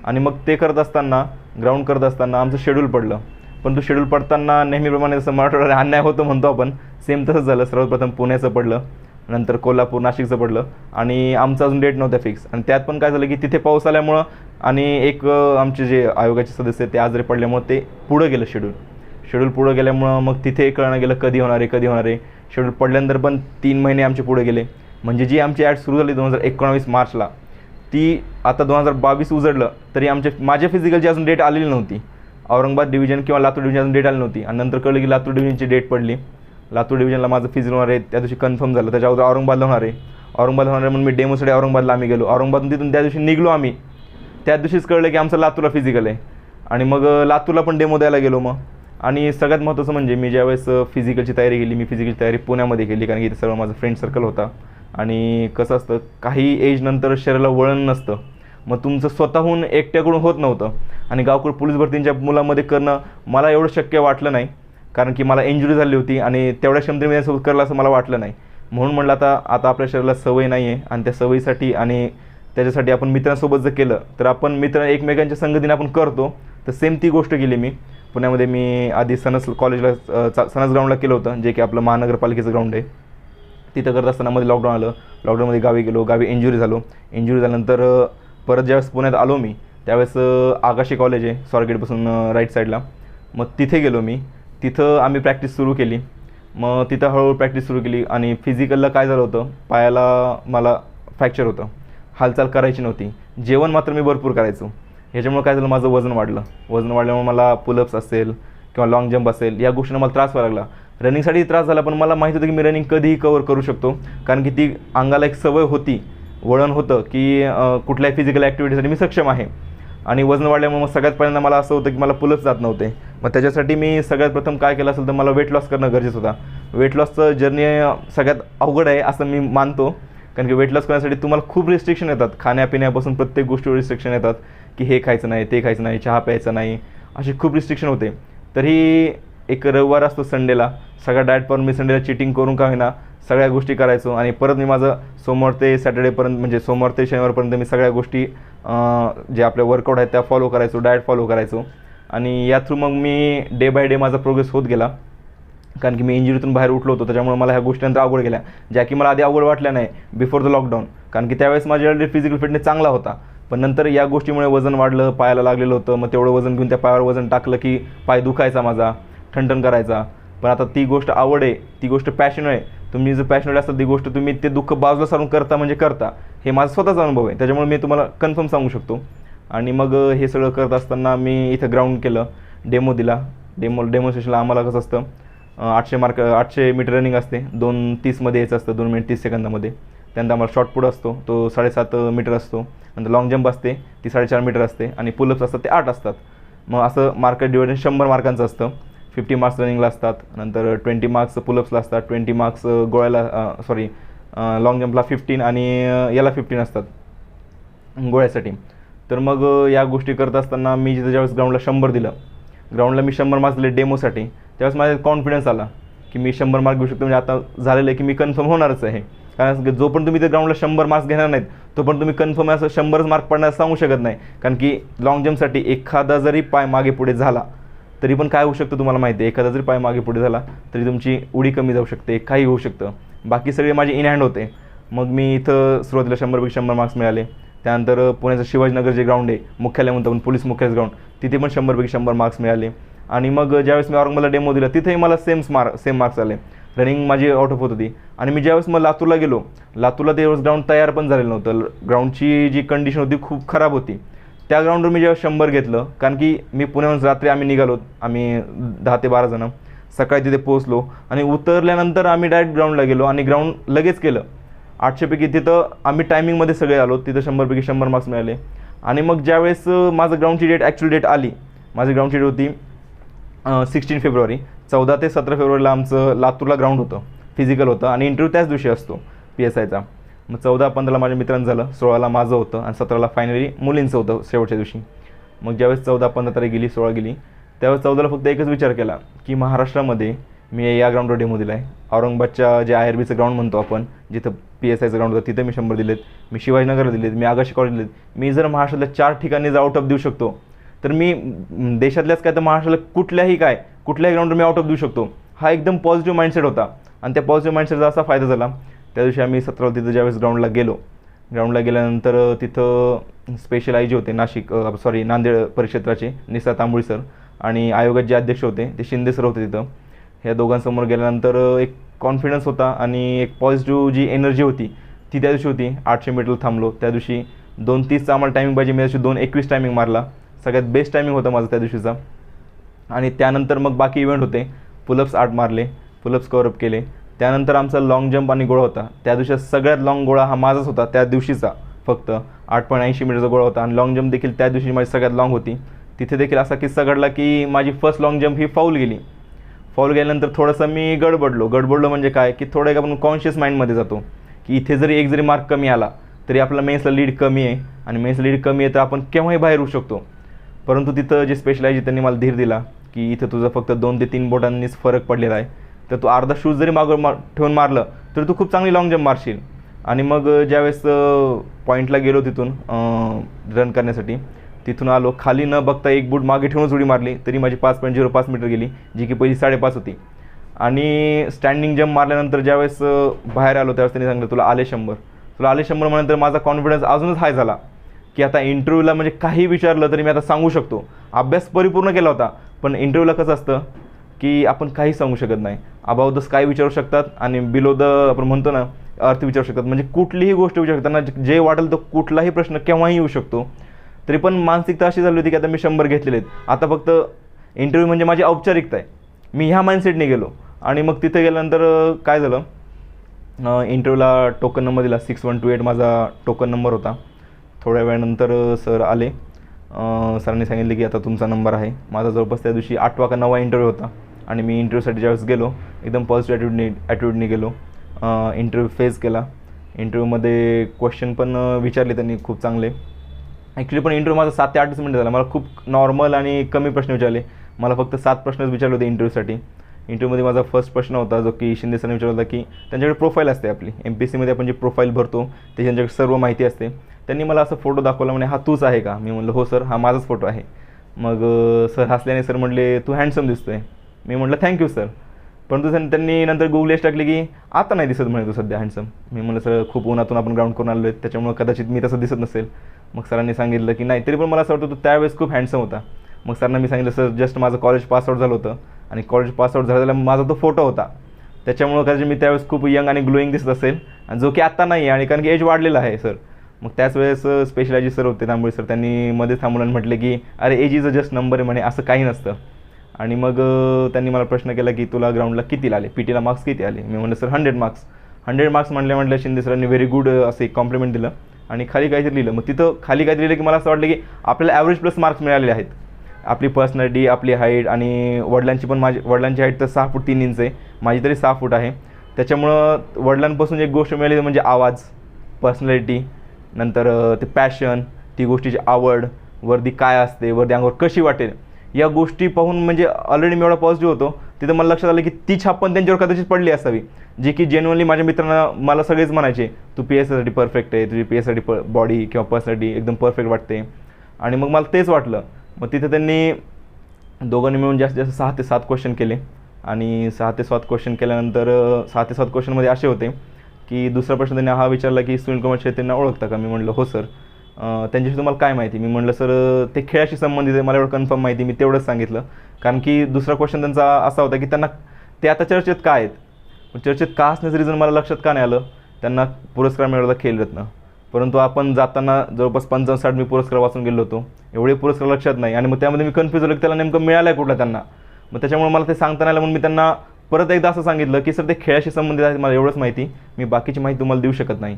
आणि मग ते करत असताना ग्राउंड करत असताना आमचं शेड्यूल पडलं. पण तो शेड्यूल पडताना नेहमीप्रमाणे जसं मराठवाड्यात अन्याय होतो म्हणतो आपण, सेम तसंच झालं. सर्वप्रथम पुण्याचं पडलं, नंतर कोल्हापूर, नाशिकचं पडलं आणि आमचं अजून डेट नव्हत्या फिक्स. आणि त्यात पण काय झालं की तिथे पाऊस आल्यामुळं आणि एक आमचे जे आयोगाचे सदस्य ते आजारी पडल्यामुळं ते पुढं गेलं शेड्यूल पुढं गेल्यामुळं मग तिथे कळणं गेलं कधी होणार आहे. शेड्यूल पडल्यानंतर पण 3 महिने आमचे पुढे गेले. म्हणजे जी आमची ॲड सुरू झाली 2019 मार्चला, ती आता 2022 उजडलं तरी माझ्या फिजिकलची अजून डेट आलेली नव्हती. औरंगाबाद डिव्हिजन किंवा लातूर डिव्हिजन अजून डेट आली नव्हती. आणि नंतर कळलं की लातूर डिव्हिजनची डेट पडली. लातूर डिव्हिजनला माझं फिजिकल होणार आहे, त्या दिवशी कन्फर्म झालं. त्याच्या अगोदर औरंगाबादला होणार आहे. औरंगाबाद होणार आहे म्हणून मी डेमोसाठी औरंगाबादला आम्ही गेलो. औरंगाबादून तिथून त्या दिवशी निघलो आम्ही. त्या दिवशीच कळलं की आमचं लातूरला फिजिकल आहे आणि मग लातूरला पण डेमो द्यायला गेलो मग. आणि सगळ्यात महत्त्वाचं म्हणजे मी ज्यावेळेस फिजिकलची तयारी केली, मी फिजिकलची तयारी पुण्यामध्ये केली, कारण की इथे सगळं माझं फ्रेंड सर्कल होता. आणि कसं असतं, काही एजनंतर शरीराला वळण नसतं, मग तुमचं स्वतःहून एकट्याकडून होत नव्हतं. आणि गावकड पोलीस भरतींच्या मुलामध्ये करणं मला एवढं शक्य वाटलं नाही, कारण की मला इंजुरी झाली होती आणि तेवढ्या क्षमतेमध्ये यासोबत करलं असं मला वाटलं नाही. म्हणून म्हटलं आता आपल्या शरीराला सवय नाही आहे आणि त्या सवयीसाठी आणि त्याच्यासाठी आपण मित्रांसोबत जर केलं तर आपण मित्र एकमेकांच्या संगतीने आपण करतो. तर सेम ती गोष्ट केली मी पुण्यामध्ये. मी आधी सनस कॉलेजला सनस ग्राउंडला केलं होतं, जे की आपलं महानगरपालिकेचं ग्राउंड आहे. तिथं करत असताना मध्ये लॉकडाऊन आलं. लॉकडाऊनमध्ये गावी गेलो, गावी इंजुरी झाल्यानंतर परत ज्यावेळेस पुण्यात आलो मी, त्यावेळेस आकाशी कॉलेज आहे स्वारगेटपासून राईट साईडला, मग तिथे गेलो मी. तिथं आम्ही प्रॅक्टिस सुरू केली. मग तिथं हळूहळू प्रॅक्टिस सुरू केली आणि फिजिकलला काय झालं होतं, पायाला मला फ्रॅक्चर होतं, हालचाल करायची नव्हती. जेवण मात्र मी भरपूर करायचो. ह्याच्यामुळे काय झालं, माझं वजन वाढल्यामुळे मला पुलअप्स असेल किंवा लाँग जंप असेल या गोष्टींना मला त्रास व्हायला लागला. रनिंगसाठी त्रास झाला, पण मला माहिती होतं की मी रनिंग कधीही कवर करू शकतो, कारण की ती अंगाला एक सवय होती, वळण होतं की कुठल्याही फिजिकल ॲक्टिव्हिटीसाठी मी सक्षम आहे. आणि वजन वाढल्यामुळे मग सगळ्यात पहिल्यांदा मला असं होतं की मला पुलअप्स जात नव्हते. मग त्याच्यासाठी मी सगळ्यात प्रथम काय केलं असेल तर मला वेट लॉस करणं गरजेचं होता. वेट लॉसचं जर्नी सगळ्यात अवघड आहे असं मी मानतो, कारण की वेट लॉस करण्यासाठी तुम्हाला खूप रिस्ट्रिक्शन येतात. खाण्यापिण्यापासून प्रत्येक गोष्टीवर रिस्ट्रिक्शन येतात, की हे खायचं नाही, ते खायचं नाही, चहा प्यायचा नाही, अशी खूप रिस्ट्रिक्शन होते. तरी एक रविवार असतो संडेला, सगळ्या डाएटपासून मी संडेला चिटिंग करून का होईना सगळ्या गोष्टी करायचो. आणि परत मी माझं सोमवार ते सॅटर्डेपर्यंत, म्हणजे सोमवार ते शनिवारपर्यंत मी सगळ्या गोष्टी जे आपले वर्कआउट आहेत त्या फॉलो करायचो, डाएट फॉलो करायचो. आणि या थ्रू मग मी डे बाय डे माझा प्रोग्रेस होत गेला, कारण की मी इंजुरीतून बाहेर उठलो होतो. त्याच्यामुळे मला ह्या गोष्टीनंतर अवघड गेल्या, ज्या की मला आधी अवघड वाटल्या नाही बिफोर द लॉकडाऊन, कारण की त्यावेळेस माझ्याकडे फिजिकल फिटनेस चांगला होता. पण नंतर या गोष्टीमुळे वजन वाढलं, पायाला लागलेलं होतं. मग तेवढं वजन घेऊन त्या पायावर वजन टाकलं की पाय दुखायचा माझा, ठणठण करायचा. पण आता ती गोष्ट आवड आहे, ती गोष्ट पॅशन आहे. तुम्ही जर पॅशनेट असाल ती गोष्ट, तुम्ही ते दुःख बाजूला सारून करता म्हणजे करता. हे माझा स्वतःचा अनुभव आहे, त्याच्यामुळे मी तुम्हाला कन्फर्म सांगू शकतो. आणि मग हे सगळं करत असताना मी इथं ग्राउंड केलं, डेमो दिला. डेमॉन्स्ट्रेशनला आम्हाला कसं असतं, 800 मीटर रनिंग असते, 2:30 यायचं असतं, 2 मिनिट 30 सेकंदामध्ये. त्यानंतर आम्हाला शॉर्ट पुट असतो, तो 7.5 मीटर असतो. नंतर लाँग जंप असते, ती 4.5 मीटर असते. आणि पुलअप्स असतात ते 8 असतात. मग असं मार्क डिवायडेड 100 मार्कांचं असतं. 50 मार्क्स रनिंगला असतात, नंतर 20 मार्क्स पुलअप्सला असतात, 20 मार्क्स गोळ्याला लाँग जंपला 15 आणि याला 15 असतात गोळ्यासाठी. तर मग या गोष्टी करत असताना मी जिथं ज्यावेळेस ग्राउंडला 100 दिलं, ग्राउंडला मी 100 मार्क्स दिले डेमोसाठी, त्यावेळेस माझ्या कॉन्फिडन्स आला की मी 100 मार्क घेऊ शकतो. म्हणजे आता झालेलं आहे की मी कन्फर्म होणारच आहे, कारण जो पण तुम्ही ते ग्राउंडला 100 मार्क्स घेणार नाहीत तो पण तुम्ही कन्फर्म असं 100च मार्क पडण्यास सांगू शकत नाही. कारण की लाँग जंपसाठी एखादा जरी पाय मागे पुढे झाला तरी पण काय होऊ शकतं तुम्हाला माहिती आहे. एखादा जरी पाय मागे पुढे झाला तरी तुमची उडी कमी जाऊ शकते, काही होऊ शकतं. बाकी सगळे माझे इन हँड होते. मग मी इथं सुरुवातीला 100पैकी 100 मार्क्स मिळाले. त्यानंतर पुण्याचं शिवाजीनगर जे ग्राउंड आहे, मुख्यालय म्हणतो आपण, पोलीस मुख्यालय ग्राउंड, तिथे पण 100पैकी 100 मार्क्स मिळाले. आणि मग ज्यावेळेस मी औरंगाबादला डेमो दिला तिथेही मला सेम मार्क्स आले. रनिंग माझी आउट ऑफ होत होती. आणि मी ज्यावेळेस मग लातूरला गेलो, लातूरला त्यावेळेस ग्राउंड तयार पण झालेलं नव्हतं. ग्राउंडची जी कंडिशन होती खूप खराब होती. त्या ग्राउंडवर मी जेव्हा 100 घेतलं, कारण की मी पुण्याहून रात्री आम्ही निघालो, आम्ही 10 ते 12 जणं सकाळी तिथे पोहोचलो आणि उतरल्यानंतर आम्ही डायरेक्ट ग्राउंडला गेलो आणि ग्राउंड लगेच केलं. 800पैकी तिथं आम्ही टायमिंगमध्ये सगळे आलो, तिथं 100पैकी 100 मार्क्स मिळाले. आणि मग ज्यावेळेस माझं ग्राउंडची डेट, ॲक्च्युअल डेट आली, माझी ग्राउंडची डेट होती 16 फेब्रुवारी. 14 ते 17 फेब्रुवारीला आमचं लातूरला ग्राउंड होतं, फिजिकल होतं आणि इंटरव्ह्यू त्याच दिवशी असतो PSIचा. मग 14-15ला माझ्या मित्रांचं झालं, 16ला माझं होतं आणि 17ला फायनली मुलींचं होतं शेवटच्या दिवशी. मग ज्यावेळेस 14-15 तारीख गेली, 16 गेली, त्यावेळेस 14ला फक्त एकच विचार केला की महाराष्ट्रामध्ये मी या ग्राउंडवर डेमो दिला आहे. औरंगाबादच्या जे IRBचं ग्राउंड म्हणतो आपण, जिथं PSIचं ग्राउंड होतं, तिथं मी 100 दिलेत. मी शिवाजीनगरला दिलेत, मी आगाशी कॉलेज दिलेत. मी जर महाराष्ट्रातल्या 4 ठिकाणी जर आउट ऑफ देऊ शकतो, तर मी देशातल्याच काय तर महाराष्ट्राला कुठल्याही ग्राउंडवर मी आउट ऑफ देऊ शकतो. हा एकदम पॉझिटिव्ह माइंडसेट होता. आणि त्या पॉझिटिव्ह माइंडसेटचा असा फायदा झाला, त्या दिवशी आम्ही 17ला तिथं ज्यावेळेस ग्राउंडला गेल्यानंतर तिथं स्पेशल IG होते नांदेड परिक्षेत्राचे निसा तांबुळी सर, आणि आयोगाचे जे अध्यक्ष होते ते शिंदे सर होते तिथं. ह्या दोघांसमोर गेल्यानंतर एक कॉन्फिडन्स होता आणि एक पॉझिटिव्ह जी एनर्जी होती ती त्या दिवशी होती. 800 मीटरला थांबलो, त्या दिवशी 2:30चा आम्हाला टायमिंग पाहिजे, मी त्या दिवशी 2:21 टायमिंग मारला. सगळ्यात बेस्ट टायमिंग होता माझा त्या दिवशीचा. आणि त्यानंतर मग बाकी इव्हेंट होते, पुलअप्स 8 मारले, पुलअप्स कवरअप केले. त्यानंतर आमचा लाँग जंप आणि गोळा होता. त्या दिवशी सगळ्यात लाँग गोळा हा माझाच होता त्या दिवशीचा, फक्त 8.80 मीटरचा गोळा होता. आणि लाँग जंप देखील त्या दिवशी माझी सगळ्यात लाँग होती. तिथे देखील असा किस्सा घडला की माझी फर्स्ट लाँग जंप ही फाऊल गेली. फाऊल गेल्यानंतर थोडंसं मी गडबडलो म्हणजे काय की थोडं एक आपण कॉन्शियस माइंडमध्ये जातो की इथे जरी जरी मार्क कमी आला तरी आपला मेन्सला लीड कमी आहे आणि मेन्सला लीड कमी आहे तर आपण केव्हाही बाहेर येऊ शकतो. परंतु तिथं जे स्पेशलायझर त्यांनी मला धीर दिला की इथं तुझं फक्त 2 ते 3 बोटांनीच फरक पडलेला आहे, तर तू अर्धा शूज जरी मागं ठेवून मारलं तर तू खूप चांगली लाँग जंप मारशील. आणि मग ज्यावेळेस पॉईंटला गेलो तिथून रन करण्यासाठी, तिथून आलो, खाली न बघता एक बूट मागे ठेवूनच उडी मारली तरी माझी 5.05 मीटर गेली, जी की पहिली 5.5 होती. आणि स्टँडिंग जंप मारल्यानंतर ज्यावेळेस बाहेर आलो त्यावेळेस त्यांनी सांगितलं तुला आले 100. तुला आले 100 म्हणल्यानंतर माझा कॉन्फिडन्स अजूनच हाय झाला की आता इंटरव्ह्यूला म्हणजे काही विचारलं तरी मी आता सांगू शकतो. अभ्यास परिपूर्ण केला होता, पण इंटरव्ह्यूला कसं असतं की आपण काही सांगू शकत नाही. अबाव द स्काय विचारू शकतात आणि बिलो द आपण म्हणतो ना अर्थ विचारू शकतात, म्हणजे कुठलीही गोष्ट विचारू शकतात ना, जे वाटेल तो कुठलाही प्रश्न केव्हाही येऊ शकतो. तरी पण मानसिकता अशी झाली होती की आता मी 100 घेतलेले आहेत, आता फक्त इंटरव्ह्यू म्हणजे माझी औपचारिकता आहे. मी ह्या माइंडसेटने गेलो आणि मग तिथे गेल्यानंतर काय झालं, इंटरव्ह्यूला टोकन नंबर दिला, 6128 माझा टोकन नंबर होता. थोड्या वेळानंतर सर आले, सरांनी सांगितले की आता तुमचा नंबर आहे. माझा जवळपास त्या दिवशी 8वा का 9वा इंटरव्ह्यू होता आणि मी इंटरव्ह्यूसाठी ज्यावेळेस गेलो एकदम पॉझिटिव्ह ॲटिट्यूडने गेलो. इंटरव्ह्यू फेस केला. इंटरव्ह्यूमध्ये क्वेश्चन पण विचारले त्यांनी खूप चांगले. ॲक्च्युली पण इंटरव्ह्यू माझा 7 ते 8 मिनिट झाला. मला खूप नॉर्मल आणि कमी प्रश्न विचारले. मला फक्त 7 प्रश्नच विचारले होते इंटरव्ह्यूसाठी. इंटरव्ह्यूमध्ये माझा फर्स्ट प्रश्न होता जो की शिंदे सरांनी विचारला होता की त्यांच्याकडे प्रोफाईल असते आपली MPSCमध्ये आपण जे प्रोफाईल भरतो त्याची त्यांच्याकडे सर्व माहिती असते. त्यांनी मला असं फोटो दाखवला, म्हणे हा तूच आहे का? मी म्हणलं हो सर, हा माझाच फोटो आहे. मग सर हसल्याने सर म्हटले तू हँडसम दिसतो आहे. मी म्हटलं थँक्यू सर. परंतु त्यांनी नंतर गुगल टाकले की आता नाही दिसत म्हणे तू सध्या हँडसम. मी म्हणलं सर खूप उन्हातून आपण ग्राउंड करून आलो आहे त्याच्यामुळे कदाचित मी तसं दिसत नसेल. मग सरांनी सांगितलं की नाही तरी पण मला असं वाटतं तू त्यावेळेस खूप हँडसम होता. मग सरांना मी सांगितलं सर जस्ट माझं कॉलेज पासआउट झालं होतं आणि कॉलेज पासआउट झालेला माझा तो फोटो होता, त्याच्यामुळं कदाचित मी त्यावेळेस खूप यंग आणि ग्लोईंग दिसत असेल, आणि जो की आत्ता नाही आहे आणि कारण की एज वाढलेला आहे सर. मग त्याच वेळेस स्पेशलायझर सर होते तांबोळी सर, त्यांनी मध्ये थांबून म्हटले की अरे age is a just number आहे म्हणे, असं काही नसतं. आणि मग त्यांनी मला प्रश्न केला की तुला ग्राउंडला किती आले, PTला मार्क्स किती आले? मी म्हटलं सर 100 मार्क्स. 100 मार्क्स म्हटलं शिंदे सरांनी व्हेरी गुड असं एक कॉम्प्लिमेंट दिलं आणि खाली काहीतरी लिहिलं. मग तिथं खाली काहीतरी लिहिलं की मला असं वाटलं की आपल्याला ॲव्हरेज प्लस मार्क्स मिळालेले आहेत. आपली पर्सनॅलिटी, आपली हाईट आणि वडिलांची पण, वडिलांची हाईट तर 6 फूट 3 इंच आहे, माझी तरी 6 फूट आहे. त्याच्यामुळं वडिलांपासून एक गोष्ट मिळाली म्हणजे आवाज, पर्सनॅलिटी, नंतर ते पॅशन, ती गोष्टीची आवड, वर्दी काय असते, वर्दी अंगावर कशी वाटेल, या गोष्टी पाहून म्हणजे ऑलरेडी मी एवढा पॉझिटिव्ह होतो. तिथं मला लक्षात आलं की ती छाप पण त्यांच्यावर कदाचित पडली असावी, जी की जेन्युअनली माझ्या मित्रांना मला सगळेच म्हणायचे तू PSसाठी परफेक्ट आहे, तुझी PSसाठी बॉडी किंवा पर्सनॅलिटी एकदम परफेक्ट वाटते. आणि मग मला तेच वाटलं. मग तिथे त्यांनी दोघांनी मिळून जास्तीत जास्त 6 ते 7 क्वेश्चन केले आणि 6 ते 7 क्वेश्चन केल्यानंतर 6 ते 7 क्वेश्चनमध्ये असे होते की दुसरा प्रश्न त्यांनी हा विचारला की सुनील कुमार शेट्टींना ओळखता का? मी म्हटलं हो सर. त्यांच्याशी तुम्हाला काय माहिती? मी म्हटलं सर ते खेळाशी संबंधित आहे, मला एवढं कन्फर्म माहिती, मी तेवढंच सांगितलं. कारण की दुसरा क्वेश्चन त्यांचा असा होता की त्यांना ते आता चर्चेत का आहेत, पण चर्चेत का असण्याचं रिझन मला लक्षात का नाही आलं. त्यांना पुरस्कार मिळाला खेलरत्न, परंतु आपण जाताना जवळपास 55-60 मी पुरस्कार वाचून गेलो होतो, एवढे पुरस्कार लक्षात नाही. आणि मग त्यामध्ये मी कन्फ्यूज झालो की त्याला नेमकं मिळालं आहे कुठला त्यांना. मग त्याच्यामुळे मला ते सांगता नाही आलं, म्हणून मी त्यांना परत एकदा असं सांगितलं की सर ते खेळाशी संबंधित आहे, मला एवढंच माहिती, मी बाकीची माहिती तुम्हाला देऊ शकत नाही.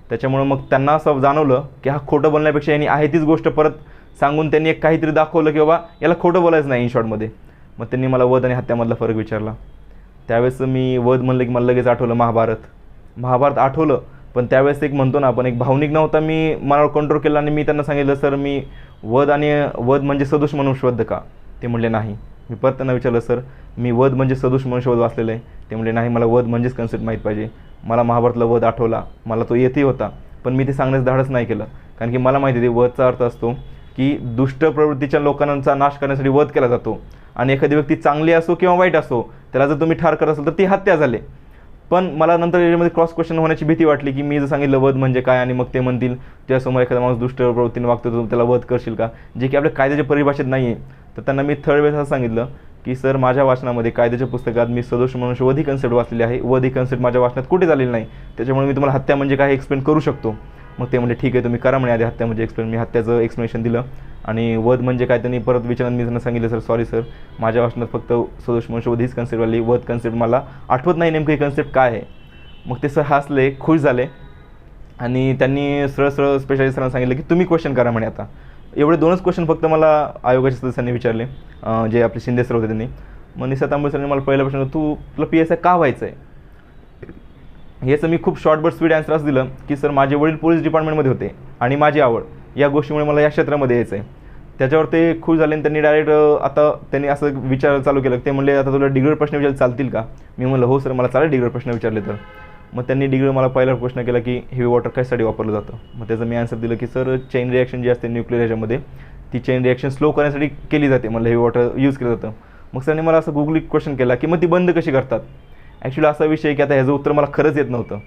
त्याच्यामुळं मग त्यांना असं जाणवलं की हा खोटं बोलण्यापेक्षा यांनी आहे तीच गोष्ट परत सांगून त्यांनी एक काहीतरी दाखवलं की बाबा याला खोटं बोलायचं नाही इन शॉर्टमध्ये. मग त्यांनी मला वध आणि हत्यामधला फरक विचारला. त्यावेळेस मी वध म्हणलं की मला लगेच आठवलं महाभारत आठवलं. पण त्यावेळेस एक म्हणतो ना आपण, एक भावनिक नव्हता, मी मनावर कंट्रोल केला आणि मी त्यांना सांगितलं सर मी वध म्हणजे सदोष मनुष्यवध का? ते म्हणले नाही. मी परत त्यांना विचारलं सर मी वध म्हणजे सदोष मनुष्यवध वाचलेलं आहे? ते म्हणले नाही, मला वध म्हणजेच कन्सेप्ट माहीत पाहिजे. मला महाभारतला वध आठवला, मला तो येतही होता, पण मी ते सांगण्यास धाडस नाही केलं, कारण की मला माहिती आहे वधचा अर्थ असतो की दुष्ट प्रवृत्तीच्या लोकांचा नाश करण्यासाठी वध केला जातो. आणि एखादी व्यक्ती चांगली असो किंवा वाईट असो, त्याला जर तुम्ही ठार करत असाल तर ती हत्या झाली. पण मला नंतर याच्यामध्ये क्रॉस क्वेश्चन होण्याची भीती वाटली की मी जर सांगितलं वध म्हणजे काय आणि मग ते म्हणतील त्यासमोर एखादा माणूस दुष्ट प्रवृत्तीने वागतो तर त्याला वध करशील का, जे की आपल्या कायद्याच्या परिभाषेत नाही आहे. तर त्यांना मी थर्ड वेळेस असं सांगितलं की सर माझ्या वाचनामध्ये कायद्याच्या पुस्तकात मी सदोष मनुष्यवध ही कन्सेप्ट वाचलेली आहे, वध ही कन्सेप्ट माझ्या वाचनात कुठे झालेली नाही, त्याच्यामुळे मी तुम्हाला हत्या म्हणजे काय एक्सप्लेन करू शकतो. मग ते म्हणजे ठीक आहे तुम्ही करा म्हणे आधी हत्या म्हणजे एक्सप्लेन. मी हत्याचं एक्सप्लेनेशन दिलं आणि वध म्हणजे काय त्यांनी परत विचारलं. मी त्यांना सांगितलं सर सॉरी सर माझ्या भाषणात फक्त सदोष मनुष्यवध हीच कन्सेप्ट आली, वध कन्सेप्ट मला आठवत नाही नेमकं ही कन्सेप्ट काय आहे. मग ते सर हसले, खुश झाले आणि त्यांनी सरळ सरळ स्पेशालिस्ट सरांना सांगितलं की तुम्ही क्वेश्चन करा म्हणे. आता एवढे 2च क्वेश्चन फक्त मला आयोगाच्या सदस्यांनी विचारले, जे आपले शिंदे सर होते त्यांनी. मग निशा तांबळे सरांनी मला पहिला प्रश्न, तुला PSI का व्हायचं आहे. याचं मी खूप शॉर्ट बट स्पीड आन्सर असं दिलं की सर माझे वडील पोलीस डिपार्टमेंटमध्ये होते आणि माझी आवड या गोष्टीमुळे मला या क्षेत्रामध्ये यायचं आहे. त्याच्यावर ते खुश झाले आणि त्यांनी डायरेक्ट आता त्यांनी असं विचार चालू केलं. ते म्हणले आता तुला डिग्रीवर प्रश्न विचारले चालतील का. मी म्हणलं हो सर मला चालेल डिग्रीवर प्रश्न विचारले तर. मग त्यांनी डिग्री मला पहिला प्रश्न केला की हेवी वॉटर कशासाठी वापरलं जातं. मग त्याचं मी आन्सर दिलं की सर चेन रिॲक्शन जी असते न्यूक्लिअर ह्याच्यामध्ये ती चेन रिॲक्शन स्लो करण्यासाठी केली जाते, मला हेवी वॉटर यूज केलं जातं. मग सरांनी मला असं गुगली क्वेश्चन केला की मग ती बंद कशी करतात. ॲक्च्युली असा विषय आहे की आता ह्याचं उत्तर मला खरंच येत नव्हतं,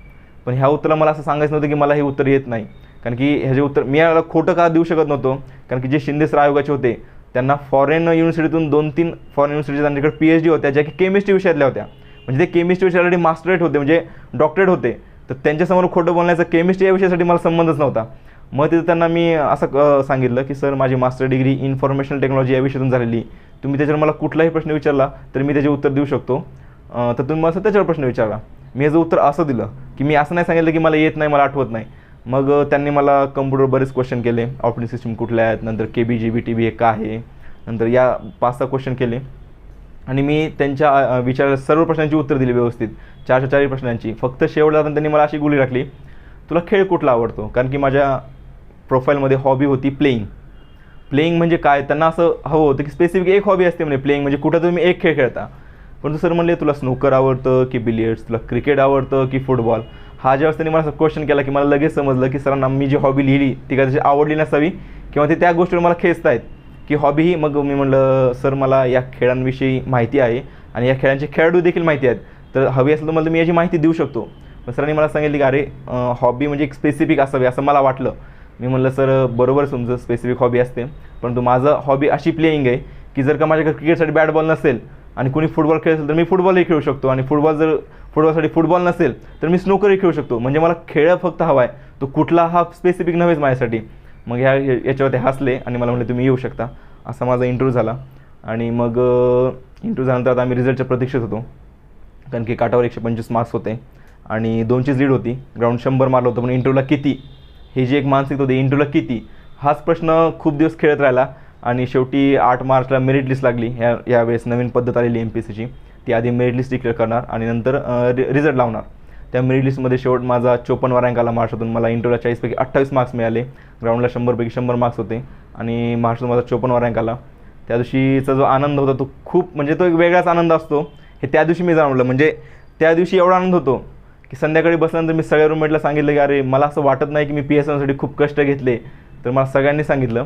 पण ह्या उत्तराला मला असं सांगायचं नव्हतं की मला हे उत्तर येत नाही. कारण की ह्याचे उत्तर मी याला खोटं का देऊ शकत नव्हतो, कारण की जे शिंदे सर आयोगाचे होते त्यांना फॉरेन युनिव्हर्सिटीतून 2-3 फॉरेन युनिव्हर्सिटी त्यांच्याकडे PhD होत्या ज्या की केमिस्ट्री विषयातल्या होत्या. म्हणजे ते केमिस्ट्री विषय ऑलरेडी मास्टरेट होते, म्हणजे डॉक्टरेट होते. तर त्यांच्यासमोर खोटं बोलण्याचा केमिस्ट्री या विषयासाठी मला संबंधच नव्हता. मग तिथं त्यांना मी असं सांगितलं की सर माझी मास्टर डिग्री इन्फॉर्मेशनल टेक्नॉलॉजी या विषयातून झालेली, तुम्ही त्याच्यावर मला कुठलाही प्रश्न विचारला तर मी त्याचे उत्तर देऊ शकतो, तर तुम्ही मला त्याच्यावर प्रश्न विचारा. मी याचं उत्तर असं दिलं की मी असं नाही सांगितलं की मला येत नाही, मला आठवत नाही. मग त्यांनी मला कम्प्युटर बरेच क्वेश्चन केले, ऑपरेटिंग सिस्टम कुठल्या आहेत, नंतर KBGB TB हे काय आहे, नंतर या 5-6 क्वेश्चन केले आणि मी त्यांच्या विचार सर्व प्रश्नांची उत्तर दिली व्यवस्थित, 404 प्रश्नांची. फक्त शेवटला त्यांनी मला अशी गुली टाकली, तुला खेळ कुठला आवडतो. कारण की माझ्या प्रोफाईलमध्ये हॉबी होती प्लेईंग म्हणजे काय त्यांना असं हवं होतं की स्पेसिफिक एक हॉबी असते म्हणजे प्लेईंग म्हणजे कुठं तुम्ही एक खेळ खेळता. पण सर म्हणले तुला स्नूकर आवडतं की बिलियर्ड्स, तुला क्रिकेट आवडतं की फुटबॉल. हा ज्यावेळेस त्यांनी मला क्वेश्चन केला की मला लगेच समजलं की सरांना मी जी हॉबी लिहिली ती कदाचित आवडली नसावी किंवा ते त्या गोष्टीवर मला खेचतायत की हॉबी ही. मग मी म्हणलं सर मला या खेळांविषयी माहिती आहे आणि या खेळांचे खेळाडू देखील माहिती आहेत, तर हवी असेल तर मला मी याची माहिती देऊ शकतो. पण सरांनी मला सांगितलं की अरे हॉबी म्हणजे एक स्पेसिफिक असावी असं मला वाटलं. मी म्हणलं सर बरोबर तुमचं स्पेसिफिक हॉबी असते, परंतु माझं हॉबी अशी प्लेईंग आहे की जर का माझ्याकडे क्रिकेटसाठी बॅट बॉल नसेल आणि कोणी फुटबॉल खेळ असेल तर मी फुटबॉलही खेळू शकतो, आणि फुटबॉलसाठी फुटबॉल नसेल तर मी स्नूकरही खेळू शकतो. म्हणजे मला खेळ फक्त हवा आहे, तो कुठला हा स्पेसिफिक नव्हेच माझ्यासाठी. मग याच्यावर ते हसले आणि मला म्हणले तुम्ही येऊ शकता. असा माझा इंटरव्ह्यू झाला. आणि मग इंटरव्ह्यू झाल्यानंतर आता आम्ही रिझल्टच्या प्रतीक्षेत होतो, कारण की काठावर 125 मार्क्स होते आणि 2चीच लीड होती. ग्राउंड 100 मारलं होतं, पण इंटरव्ह्यूला किती हे जी एक मानसिकता होती, इंटरव्ह्यूला किती हाच प्रश्न खूप दिवस खेळत राहिला. आणि शेवटी 8 मार्चला मेरिट लिस्ट लागली. यावेळेस नवीन पद्धत आलेली MPSCची, ती आधी मेरिट लिस्ट डिक्लेअर करणार आणि नंतर रिझल्ट लावणार. त्या मेरिट लिस्टमध्ये शेवट माझा 54वा रँक आला महाराष्ट्रातून. मला इंटरव्ह्यूला 40 पैकी 28 मार्क्स मिळाले, ग्राउंडला 100 पैकी 100 मार्क्स होते आणि महाराष्ट्रातून माझा 54वा रँक आला. त्या दिवशीचा जो आनंद होता तो खूप म्हणजे तो एक वेगळाच आनंद असतो हे त्या दिवशी मी जाणवलं. म्हणजे त्या दिवशी एवढा आनंद होतो की संध्याकाळी बसल्यानंतर मी सगळ्या रूममेटला सांगितलं की अरे मला असं वाटत नाही की मी PSIसाठी खूप कष्ट घेतले. तर मला सगळ्यांनी सांगितलं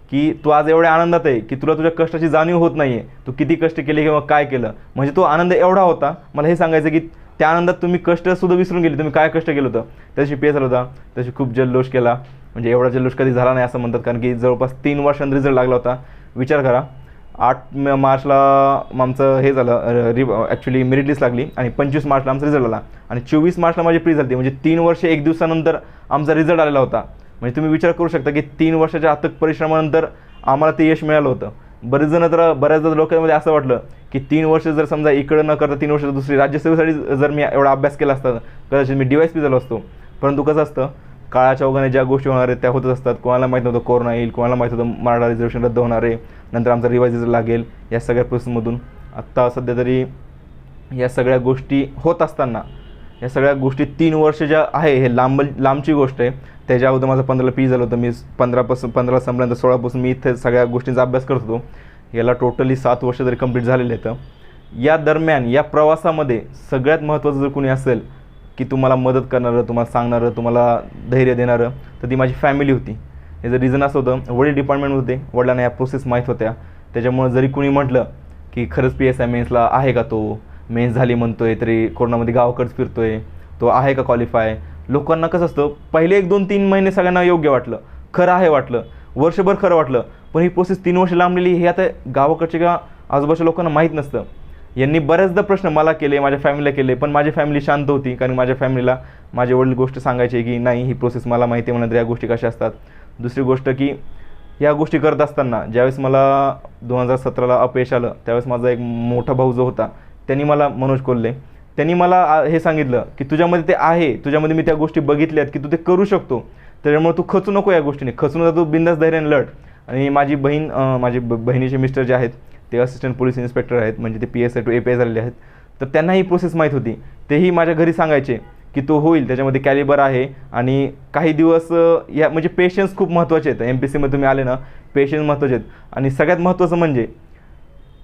की तू आज एवढ्या आनंदात आहे की तुला तुझ्या कष्टाची जाणीव होत नाही आहे, तू किती कष्ट केले किंवा काय केलं. म्हणजे तो आनंद एवढा होता, मला हे सांगायचं की त्या आनंदात तुम्ही कष्टसुद्धा विसरून गेले, तुम्ही काय कष्ट केलं होतं. त्याशी PSI होता, त्याशी खूप जल्लोष केला. म्हणजे एवढा जल्लोष कधी झाला नाही असं म्हणतात, कारण की जवळपास 3 वर्षांत रिझल्ट लागला होता. विचार करा, 8 मार्चला आमचं हे झालं ॲक्च्युली मेरिट लिस्ट लागली आणि 25 मार्चला आमचा रिझल्ट आला आणि 24 मार्चला माझी प्री झाली. म्हणजे 3 वर्ष 1 दिवसानंतर आमचा रिझल्ट आलेला होता. म्हणजे तुम्ही विचार करू शकता की 3 वर्षाच्या अथक परिश्रमानंतर आम्हाला ते यश मिळालं होतं. बऱ्याचदा लोकांमध्ये असं वाटलं की 3 वर्ष जर समजा इकडं न करता 3 वर्ष दुसरी राज्यसेवेसाठी जर मी एवढा अभ्यास केला असता कदाचित मी DYSP झालो असतो. परंतु कसं असतं, काळाच्या ओघाने ज्या गोष्टी होणार आहेत त्या होतच असतात. कोणाला माहीत नव्हतं कोरोना येईल, कोणाला माहीत होतं मराठा रिझर्वेशन रद्द होणार आहे, नंतर आमचा रिवाइज लागेल. या सगळ्या प्रोसेसमधून आत्ता सध्या तरी या सगळ्या गोष्टी होत असताना या सगळ्या गोष्टी 3 वर्ष ज्या आहे हे लांबची गोष्ट आहे. त्याच्या अगोदर माझं 15ला PG झालं होतं. मी 15 संपल्यानंतर 16पासून मी इथे सगळ्या गोष्टींचा अभ्यास करत होतो. याला टोटली 7 वर्ष तरी कंप्लीट झालेले आहेत. या दरम्यान या प्रवासामध्ये सगळ्यात महत्त्वाचं जर कोणी असेल की तुम्हाला मदत करणारं, तुम्हाला सांगणारं, तुम्हाला धैर्य देणारं, तर ती माझी फॅमिली होती. याचं रिझन असं होतं, वडील डिपार्टमेंट होते, वडिलांना या प्रोसेस माहीत होत्या. त्याच्यामुळे जरी कुणी म्हटलं की खरंच PSI मेन्सला आहे का, तो मेन्स झाली म्हणतोय तरी कोरोनामध्ये गावाकडच फिरतोय, तो आहे का क्वालिफाय. लोकांना कसं असतं, पहिले 1-2-3 महिने सगळ्यांना योग्य वाटलं, खरं आहे वाटलं, वर्षभर खरं वाटलं, पण ही प्रोसेस 3 वर्ष लांबलेली हे आता गावाकडच्या किंवा आजूबाजूच्या लोकांना माहीत नसतं. यांनी बऱ्याचदा प्रश्न मला केले, माझ्या फॅमिलीला केले, पण माझी फॅमिली शांत होती, कारण माझ्या फॅमिलीला माझे वडील गोष्ट सांगायचे की नाही ही प्रोसेस मला माहिती आहे, म्हणून या गोष्टी कशा असतात. दुसरी गोष्ट की या गोष्टी करत असताना ज्यावेळेस मला 2017ला अपयश आलं, त्यावेळेस माझा एक मोठा भाऊ जो होता त्यांनी मला, मनोज कोल्हे, त्यांनी मला हे सांगितलं की तुझ्यामध्ये ते आहे, तुझ्यामध्ये मी त्या गोष्टी बघितल्यात की तू ते करू शकतो, त्याच्यामुळे तू खचू नको या गोष्टीने, खचू नका, तू बिंदास धैर्याने लढ. आणि माझी बहीण, माझी बहिणीचे मिस्टर जे आहेत ते असिस्टंट पोलीस इन्स्पेक्टर आहेत, म्हणजे ते PSI to API झालेले आहेत, तर त्यांना ही प्रोसेस माहीत होती. तेही माझ्या घरी सांगायचे की तो होईल, त्याच्यामध्ये कॅलिबर आहे. आणि काही दिवस या म्हणजे पेशन्स खूप महत्त्वाचे आहेत. MPSCमध्ये तुम्ही आले ना, पेशन्स महत्त्वाचे आहेत. आणि सगळ्यात महत्त्वाचं म्हणजे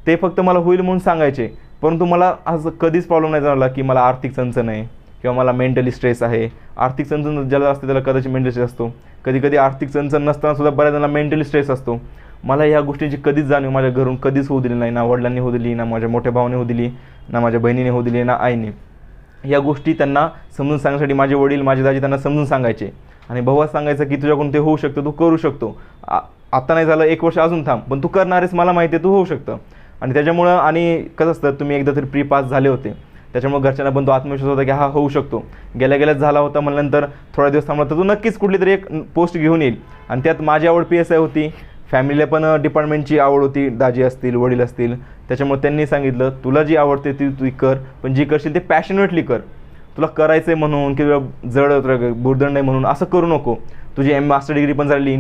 ते फक्त मला होईल म्हणून सांगायचे, परंतु मला असं कधीच प्रॉब्लेम नाही जाणवला की मला आर्थिक चणचण आहे किंवा मला मेंटली स्ट्रेस आहे. आर्थिक चणचण ज्याला असते त्याला कदाचित मेंटली स्ट्रेस असतो, कधी कधी आर्थिक चणचण नसताना सुद्धा बऱ्याच जणांना मेंटली स्ट्रेस असतो. मला ह्या गोष्टींची कधीच जाणीव माझ्या घरून कधीच होऊ दिली नाही, ना वडिलांनी होऊ दिली, ना माझ्या मोठ्या भावाने होऊ दिली, ना माझ्या बहिणीने होऊ दिली, ना आईने. या गोष्टी त्यांना समजून सांगण्यासाठी माझे वडील, माझे दाजी त्यांना समजून सांगायचे. आणि भावात सांगायचं की तुझ्याकडून ते होऊ शकतं, तू करू शकतो, आता नाही झालं 1 वर्ष अजून थांब, पण तू करणार आहेस, मला माहिती आहे तू होऊ शकतं. आणि त्याच्यामुळं, आणि कसं असतं, तुम्ही एकदा तरी प्री पास झाले होते, त्याच्यामुळे घरच्यांना पण तो आत्मविश्वास होता की हा होऊ शकतो. गेल्याच झाला होता म्हणल्यानंतर थोड्या दिवस थांबला तर तू नक्कीच कुठली तरी एक पोस्ट घेऊन येईल. आणि त्यात माझी आवड PSI होती, फॅमिलीला पण डिपार्टमेंटची आवड होती, दाजी असतील, वडील असतील, त्याच्यामुळे त्यांनी सांगितलं तुला जी आवडते ती तू कर, पण जी करशील ते पॅशनेटली कर. तुला करायचं आहे म्हणून किंवा जड बुरदंड नाही म्हणून असं करू नको. तुझी मास्टर डिग्री पण झालेली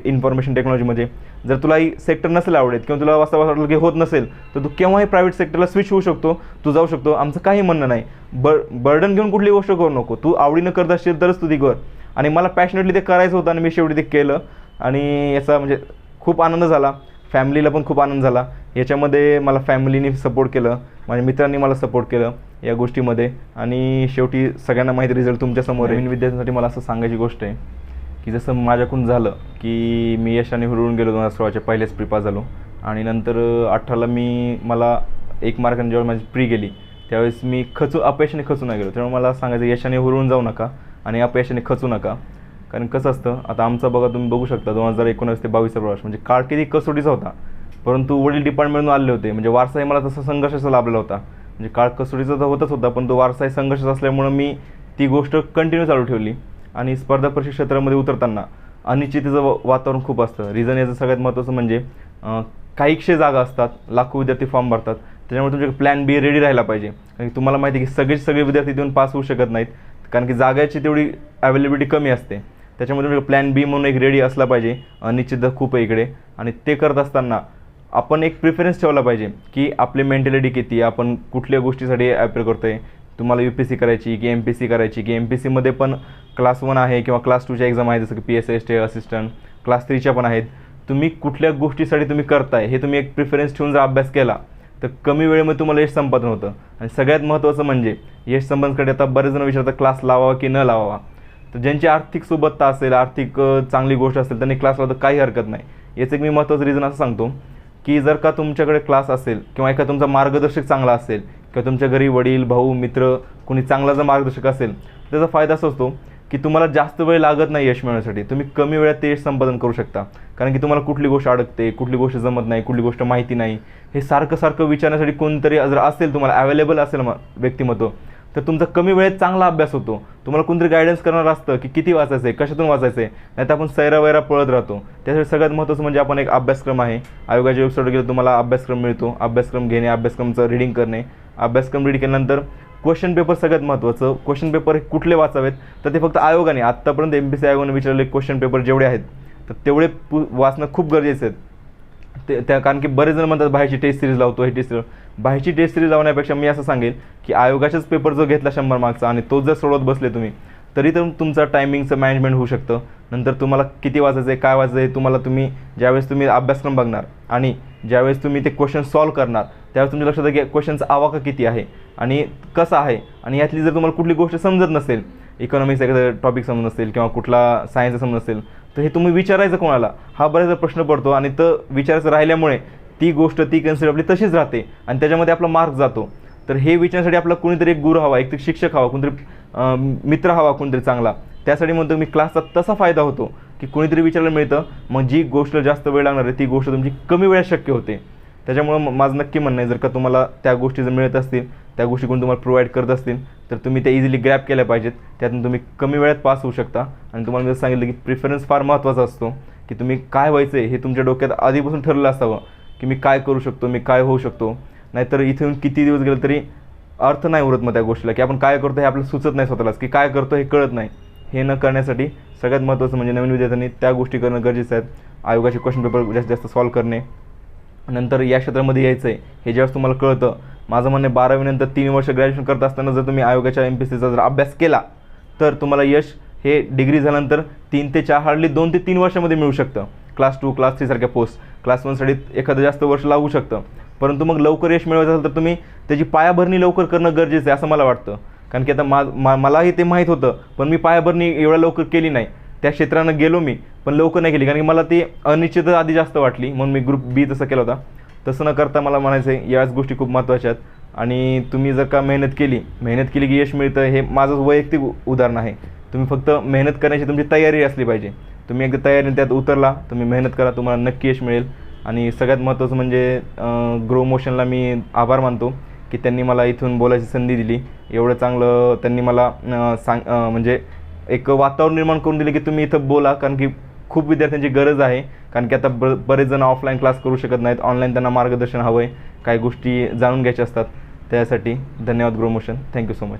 इन्फॉर्मेशन टेक्नॉलॉजीमध्ये, जर तुला ही सेक्टर नसेल आवडत किंवा तुला वाटलं की होत नसेल तर तू केव्हाही प्रायव्हेट सेक्टरला स्विच होऊ शकतो, तू जाऊ शकतो. आमचं काही म्हणणं नाही, बर्डन घेऊन कुठली गोष्ट करू नको, तू आवडीनं करत असशील तरच तू ती कर. आणि मला पॅशनेटली ते करायचं होतं आणि मी शेवटी ते केलं. आणि याचा म्हणजे खूप आनंद झाला, फॅमिलीला पण खूप आनंद झाला. याच्यामध्ये मला फॅमिलीने सपोर्ट केलं, माझ्या मित्रांनी मला सपोर्ट केलं या गोष्टीमध्ये. आणि शेवटी सगळ्यांना माहिती रिझल्ट तुमच्यासमोर आहे. नवीन विद्यार्थ्यांसाठी मला असं सांगायची गोष्ट आहे की जसं माझ्याकडून झालं की मी यशाने हुरळून गेलो, 2016च्या पहिलेच प्री पास झालो. आणि नंतर 18ला मला 1 मार्काने जेव्हा माझी प्री गेली त्यावेळेस मी अपयशाने खचू नाही गेलो. त्यामुळे मला सांगायचं यशाने हुरळून जाऊ नका आणि अपयशाने खचू नका. कारण कसं असतं, आता आमचा बघा, तुम्ही बघू शकता 2019 ते 22चा प्रवास म्हणजे काळ किती कसोटीचा होता, परंतु वडील डिपार्टमेंटमधून आले होते, म्हणजे वारसाही मला तसा संघर्षाचा लाभलेला होता. म्हणजे काळ कसोटीचा तर होतच होता, पण तो वारसाही संघर्षाचा असल्यामुळं मी ती गोष्ट कंटिन्यू चालू ठेवली. आणि स्पर्धा परीक्षा क्षेत्रामध्ये उतरताना अनिश्चिततेचं वातावरण खूप असतं. रिझन याचं सगळ्यात महत्त्वाचं म्हणजे काही जागा असतात, लाखो विद्यार्थी फॉर्म भरतात, त्याच्यामुळे तुमचे प्लॅन B रेडी राहायला पाहिजे. कारण की तुम्हाला माहिती आहे की सगळे विद्यार्थी देऊन पास होऊ शकत नाहीत, कारण की जागाची तेवढी अवेलेबिलिटी कमी असते. त्याच्यामध्ये तुमचं प्लॅन B म्हणून एक रेडी असला पाहिजे. अनिश्चितता खूप आहे इकडे, आणि ते करत असताना आपण एक प्रिफरन्स ठेवला पाहिजे की आपली मेंटॅलिटी किती, आपण कुठल्या गोष्टीसाठी ॲप्लाय करतो आहे. तुम्हाला UPSC करायची की MPSC करायची, की MPSCमध्ये पण क्लास 1 आहे किंवा क्लास 2च्या एक्झाम आहे, जसं की PSI स्टे असिस्टंट, क्लास 3च्या पण आहेत. तुम्ही कुठल्या गोष्टीसाठी तुम्ही करताय हे तुम्ही एक प्रिफरन्स ठेवून जर अभ्यास केला तर कमी वेळेमध्ये तुम्हाला यश संपादन होतं. आणि सगळ्यात महत्त्वाचं म्हणजे यश संपादनाकडे आता बरेच जण विचारतात क्लास लावावा की न लावावा. तर ज्यांची आर्थिक सुबत्ता असेल, आर्थिक चांगली गोष्ट असेल, त्यांनी क्लास लावता काही हरकत नाही. याचं एक मी महत्त्वाचं रिझन असं सांगतो की जर का तुमच्याकडे क्लास असेल किंवा एका तुमचा मार्गदर्शक चांगला असेल किंवा तुमच्या घरी वडील, भाऊ, मित्र कोणी चांगला जर मार्गदर्शक असेल, त्याचा फायदा असा असतो की तुम्हाला जास्त वेळ लागत नाही यश मिळवण्यासाठी. तुम्ही कमी वेळात ते यश संपादन करू शकता, कारण की तुम्हाला कुठली गोष्ट अडकते, कुठली गोष्ट जमत नाही, कुठली गोष्ट माहिती नाही, हे सारखं विचारण्यासाठी कोणतरी जर असेल, तुम्हाला अवेलेबल असेल व्यक्तिमत्व, तर तुमचा कमी वेळेत चांगला अभ्यास होतो. तुम्हाला कोणतरी गायडन्स करणार असतं की किती वाचायचं आहे, कशातून वाचायचं आहे, नाही तर आपण सैरावैरा पळत राहतो. त्यासाठी सगळ्यात महत्त्वाचं म्हणजे आपण एक अभ्यासक्रम आहे, आयोगाच्या वेबसाईटवर गेलं तुम्हाला अभ्यासक्रम मिळतो. अभ्यासक्रम घेणे, अभ्यासक्रमचं रीडिंग करणे, अभ्यासक्रम रीड केल्यानंतर क्वेश्चन पेपर सगळ्यात महत्त्वाचं. क्वेश्चन पेपर कुठले वाचावेत तर ते फक्त आयोगाने, आत्तापर्यंत MPSC आयोगाने विचारलेले क्वेश्चन पेपर जेवढे आहेत तर तेवढे वाचणं खूप गरजेचं आहे. कारण की बरेच जण म्हणतात बाहेरची टेस्ट सिरीज लावतो, हे टेस्ट बाहेरची टेस्ट सिरीज लावण्यापेक्षा मी असं सांगेल की आयोगाचाच पेपर जो घेतला 100 मार्क्सचा आणि तो जर सोडवत बसले तुम्ही, तरी तर तुमचं टायमिंगचं मॅनेजमेंट होऊ शकतं. नंतर तुम्हाला किती वाचायचं आहे, काय वाचायचं आहे, तुम्हाला ज्यावेळेस तुम्ही अभ्यासक्रम बघणार आणि ज्यावेळेस तुम्ही ते क्वेश्चन सॉल्व्ह करणार त्यावेळेस तुमच्या लक्षात आहे की क्वेश्चनचा आवाका किती आहे आणि कसा आहे. आणि यातली जर तुम्हाला कुठली गोष्ट समजत नसेल, इकॉनॉमिक्स एखादा टॉपिक समजत नसेल किंवा कुठला सायन्सचा समजत नसेल, तर हे तुम्ही विचारायचं कोणाला, हा बऱ्याचदा प्रश्न पडतो. आणि तर विचारायचं राहिल्यामुळे ती गोष्ट, ती कन्सेप्ट आपली तशीच राहते आणि त्याच्यामध्ये आपला मार्क जातो. तर हे विचारण्यासाठी आपला कोणीतरी एक गुरु हवा, एक शिक्षक हवा, कोणतरी मित्र हवा, कोणतरी चांगला. त्यासाठी म्हणतो मी क्लासचा तसा फायदा होतो की कोणीतरी विचारायला मिळतं, मग जी गोष्ट जास्त वेळ लागणार आहे ती गोष्ट तुमची कमी वेळात शक्य होते. त्याच्यामुळं माझं नक्की म्हणणं आहे, जर का तुम्हाला त्या गोष्टी जर मिळत असतील, त्या गोष्टी कोण तुम्हाला प्रोव्हाइड करत असतील, तर तुम्ही त्या इझिली ग्रॅब केल्या पाहिजेत. त्यातून तुम्ही कमी वेळात पास होऊ शकता. आणि तुम्हाला मी जसं सांगितलं की प्रिफरन्स फार महत्त्वाचा असतो, की तुम्ही काय व्हायचं आहे हे तुमच्या डोक्यात आधीपासून ठरलं असावं, की मी काय करू शकतो, मी काय होऊ शकतो. नाहीतर इथे येऊन किती दिवस गेले तरी अर्थ नाही उरत मग त्या गोष्टीला, की आपण काय करतो हे आपल्याला सुचत नाही स्वतःलाच, की काय करतो हे कळत नाही. हे न करण्यासाठी सगळ्यात महत्त्वाचं म्हणजे नवीन विद्यार्थ्यांनी त्या गोष्टी करणं गरजेचं आहे. आयोगाचे क्वेश्चन पेपर जास्तीत जास्त सॉल्व करणे, नंतर या क्षेत्रामध्ये यायचं आहे हे ज्यावेळेस तुम्हाला कळतं. माझं म्हणणं 12वी नंतर 3 वर्ष ग्रॅज्युएशन करत असताना जर तुम्ही आयोगाच्या MPSCचा जर अभ्यास केला, तर तुम्हाला यश हे डिग्री झाल्यानंतर 3 ते 4 हार्डली 2 ते 3 वर्षामध्ये मिळू शकतं. क्लास 2 क्लास 3 सारख्या पोस्ट, क्लास 1साठी एखादं जास्त वर्ष लागू शकतं. परंतु मग लवकर यश मिळवायचं असेल तर तुम्ही त्याची पायाभरणी लवकर करणं गरजेचं आहे असं मला वाटतं. कारण की आता मलाही ते माहीत होतं, पण मी पायाभरणी एवढ्या लवकर केली नाही. त्या क्षेत्रानं गेलो मी, पण लवकर नाही केली, कारण की मला ती अनिश्चितता आधी जास्त वाटली, म्हणून मी ग्रुप बी तसं केला होता. तसं न करता मला म्हणायचं आहे याच गोष्टी खूप महत्त्वाच्या आहेत. आणि तुम्ही जर का मेहनत केली की यश मिळतं, हे माझं वैयक्तिक उदाहरण आहे. तुम्ही फक्त मेहनत करण्याची तुमची तयारी असली पाहिजे. तुम्ही एकदा तयारीने त्यात उतरला, तुम्ही मेहनत करा, तुम्हाला नक्की यश मिळेल. आणि सगळ्यात महत्त्वाचं म्हणजे ग्रो मोशनला मी आभार मानतो की त्यांनी मला इथून बोलायची संधी दिली. एवढं चांगलं त्यांनी मला म्हणजे एक वातावरण निर्माण करून दिले की तुम्ही इथं बोला, कारण की खूप विद्यार्थ्यांची गरज आहे. कारण की आता बरेच जण ऑफलाईन क्लास करू शकत नाहीत, ऑनलाईन त्यांना मार्गदर्शन हवं आहे, काही गोष्टी जाणून घ्यायच्या असतात. त्यासाठी धन्यवाद grow motion. Thank you so much.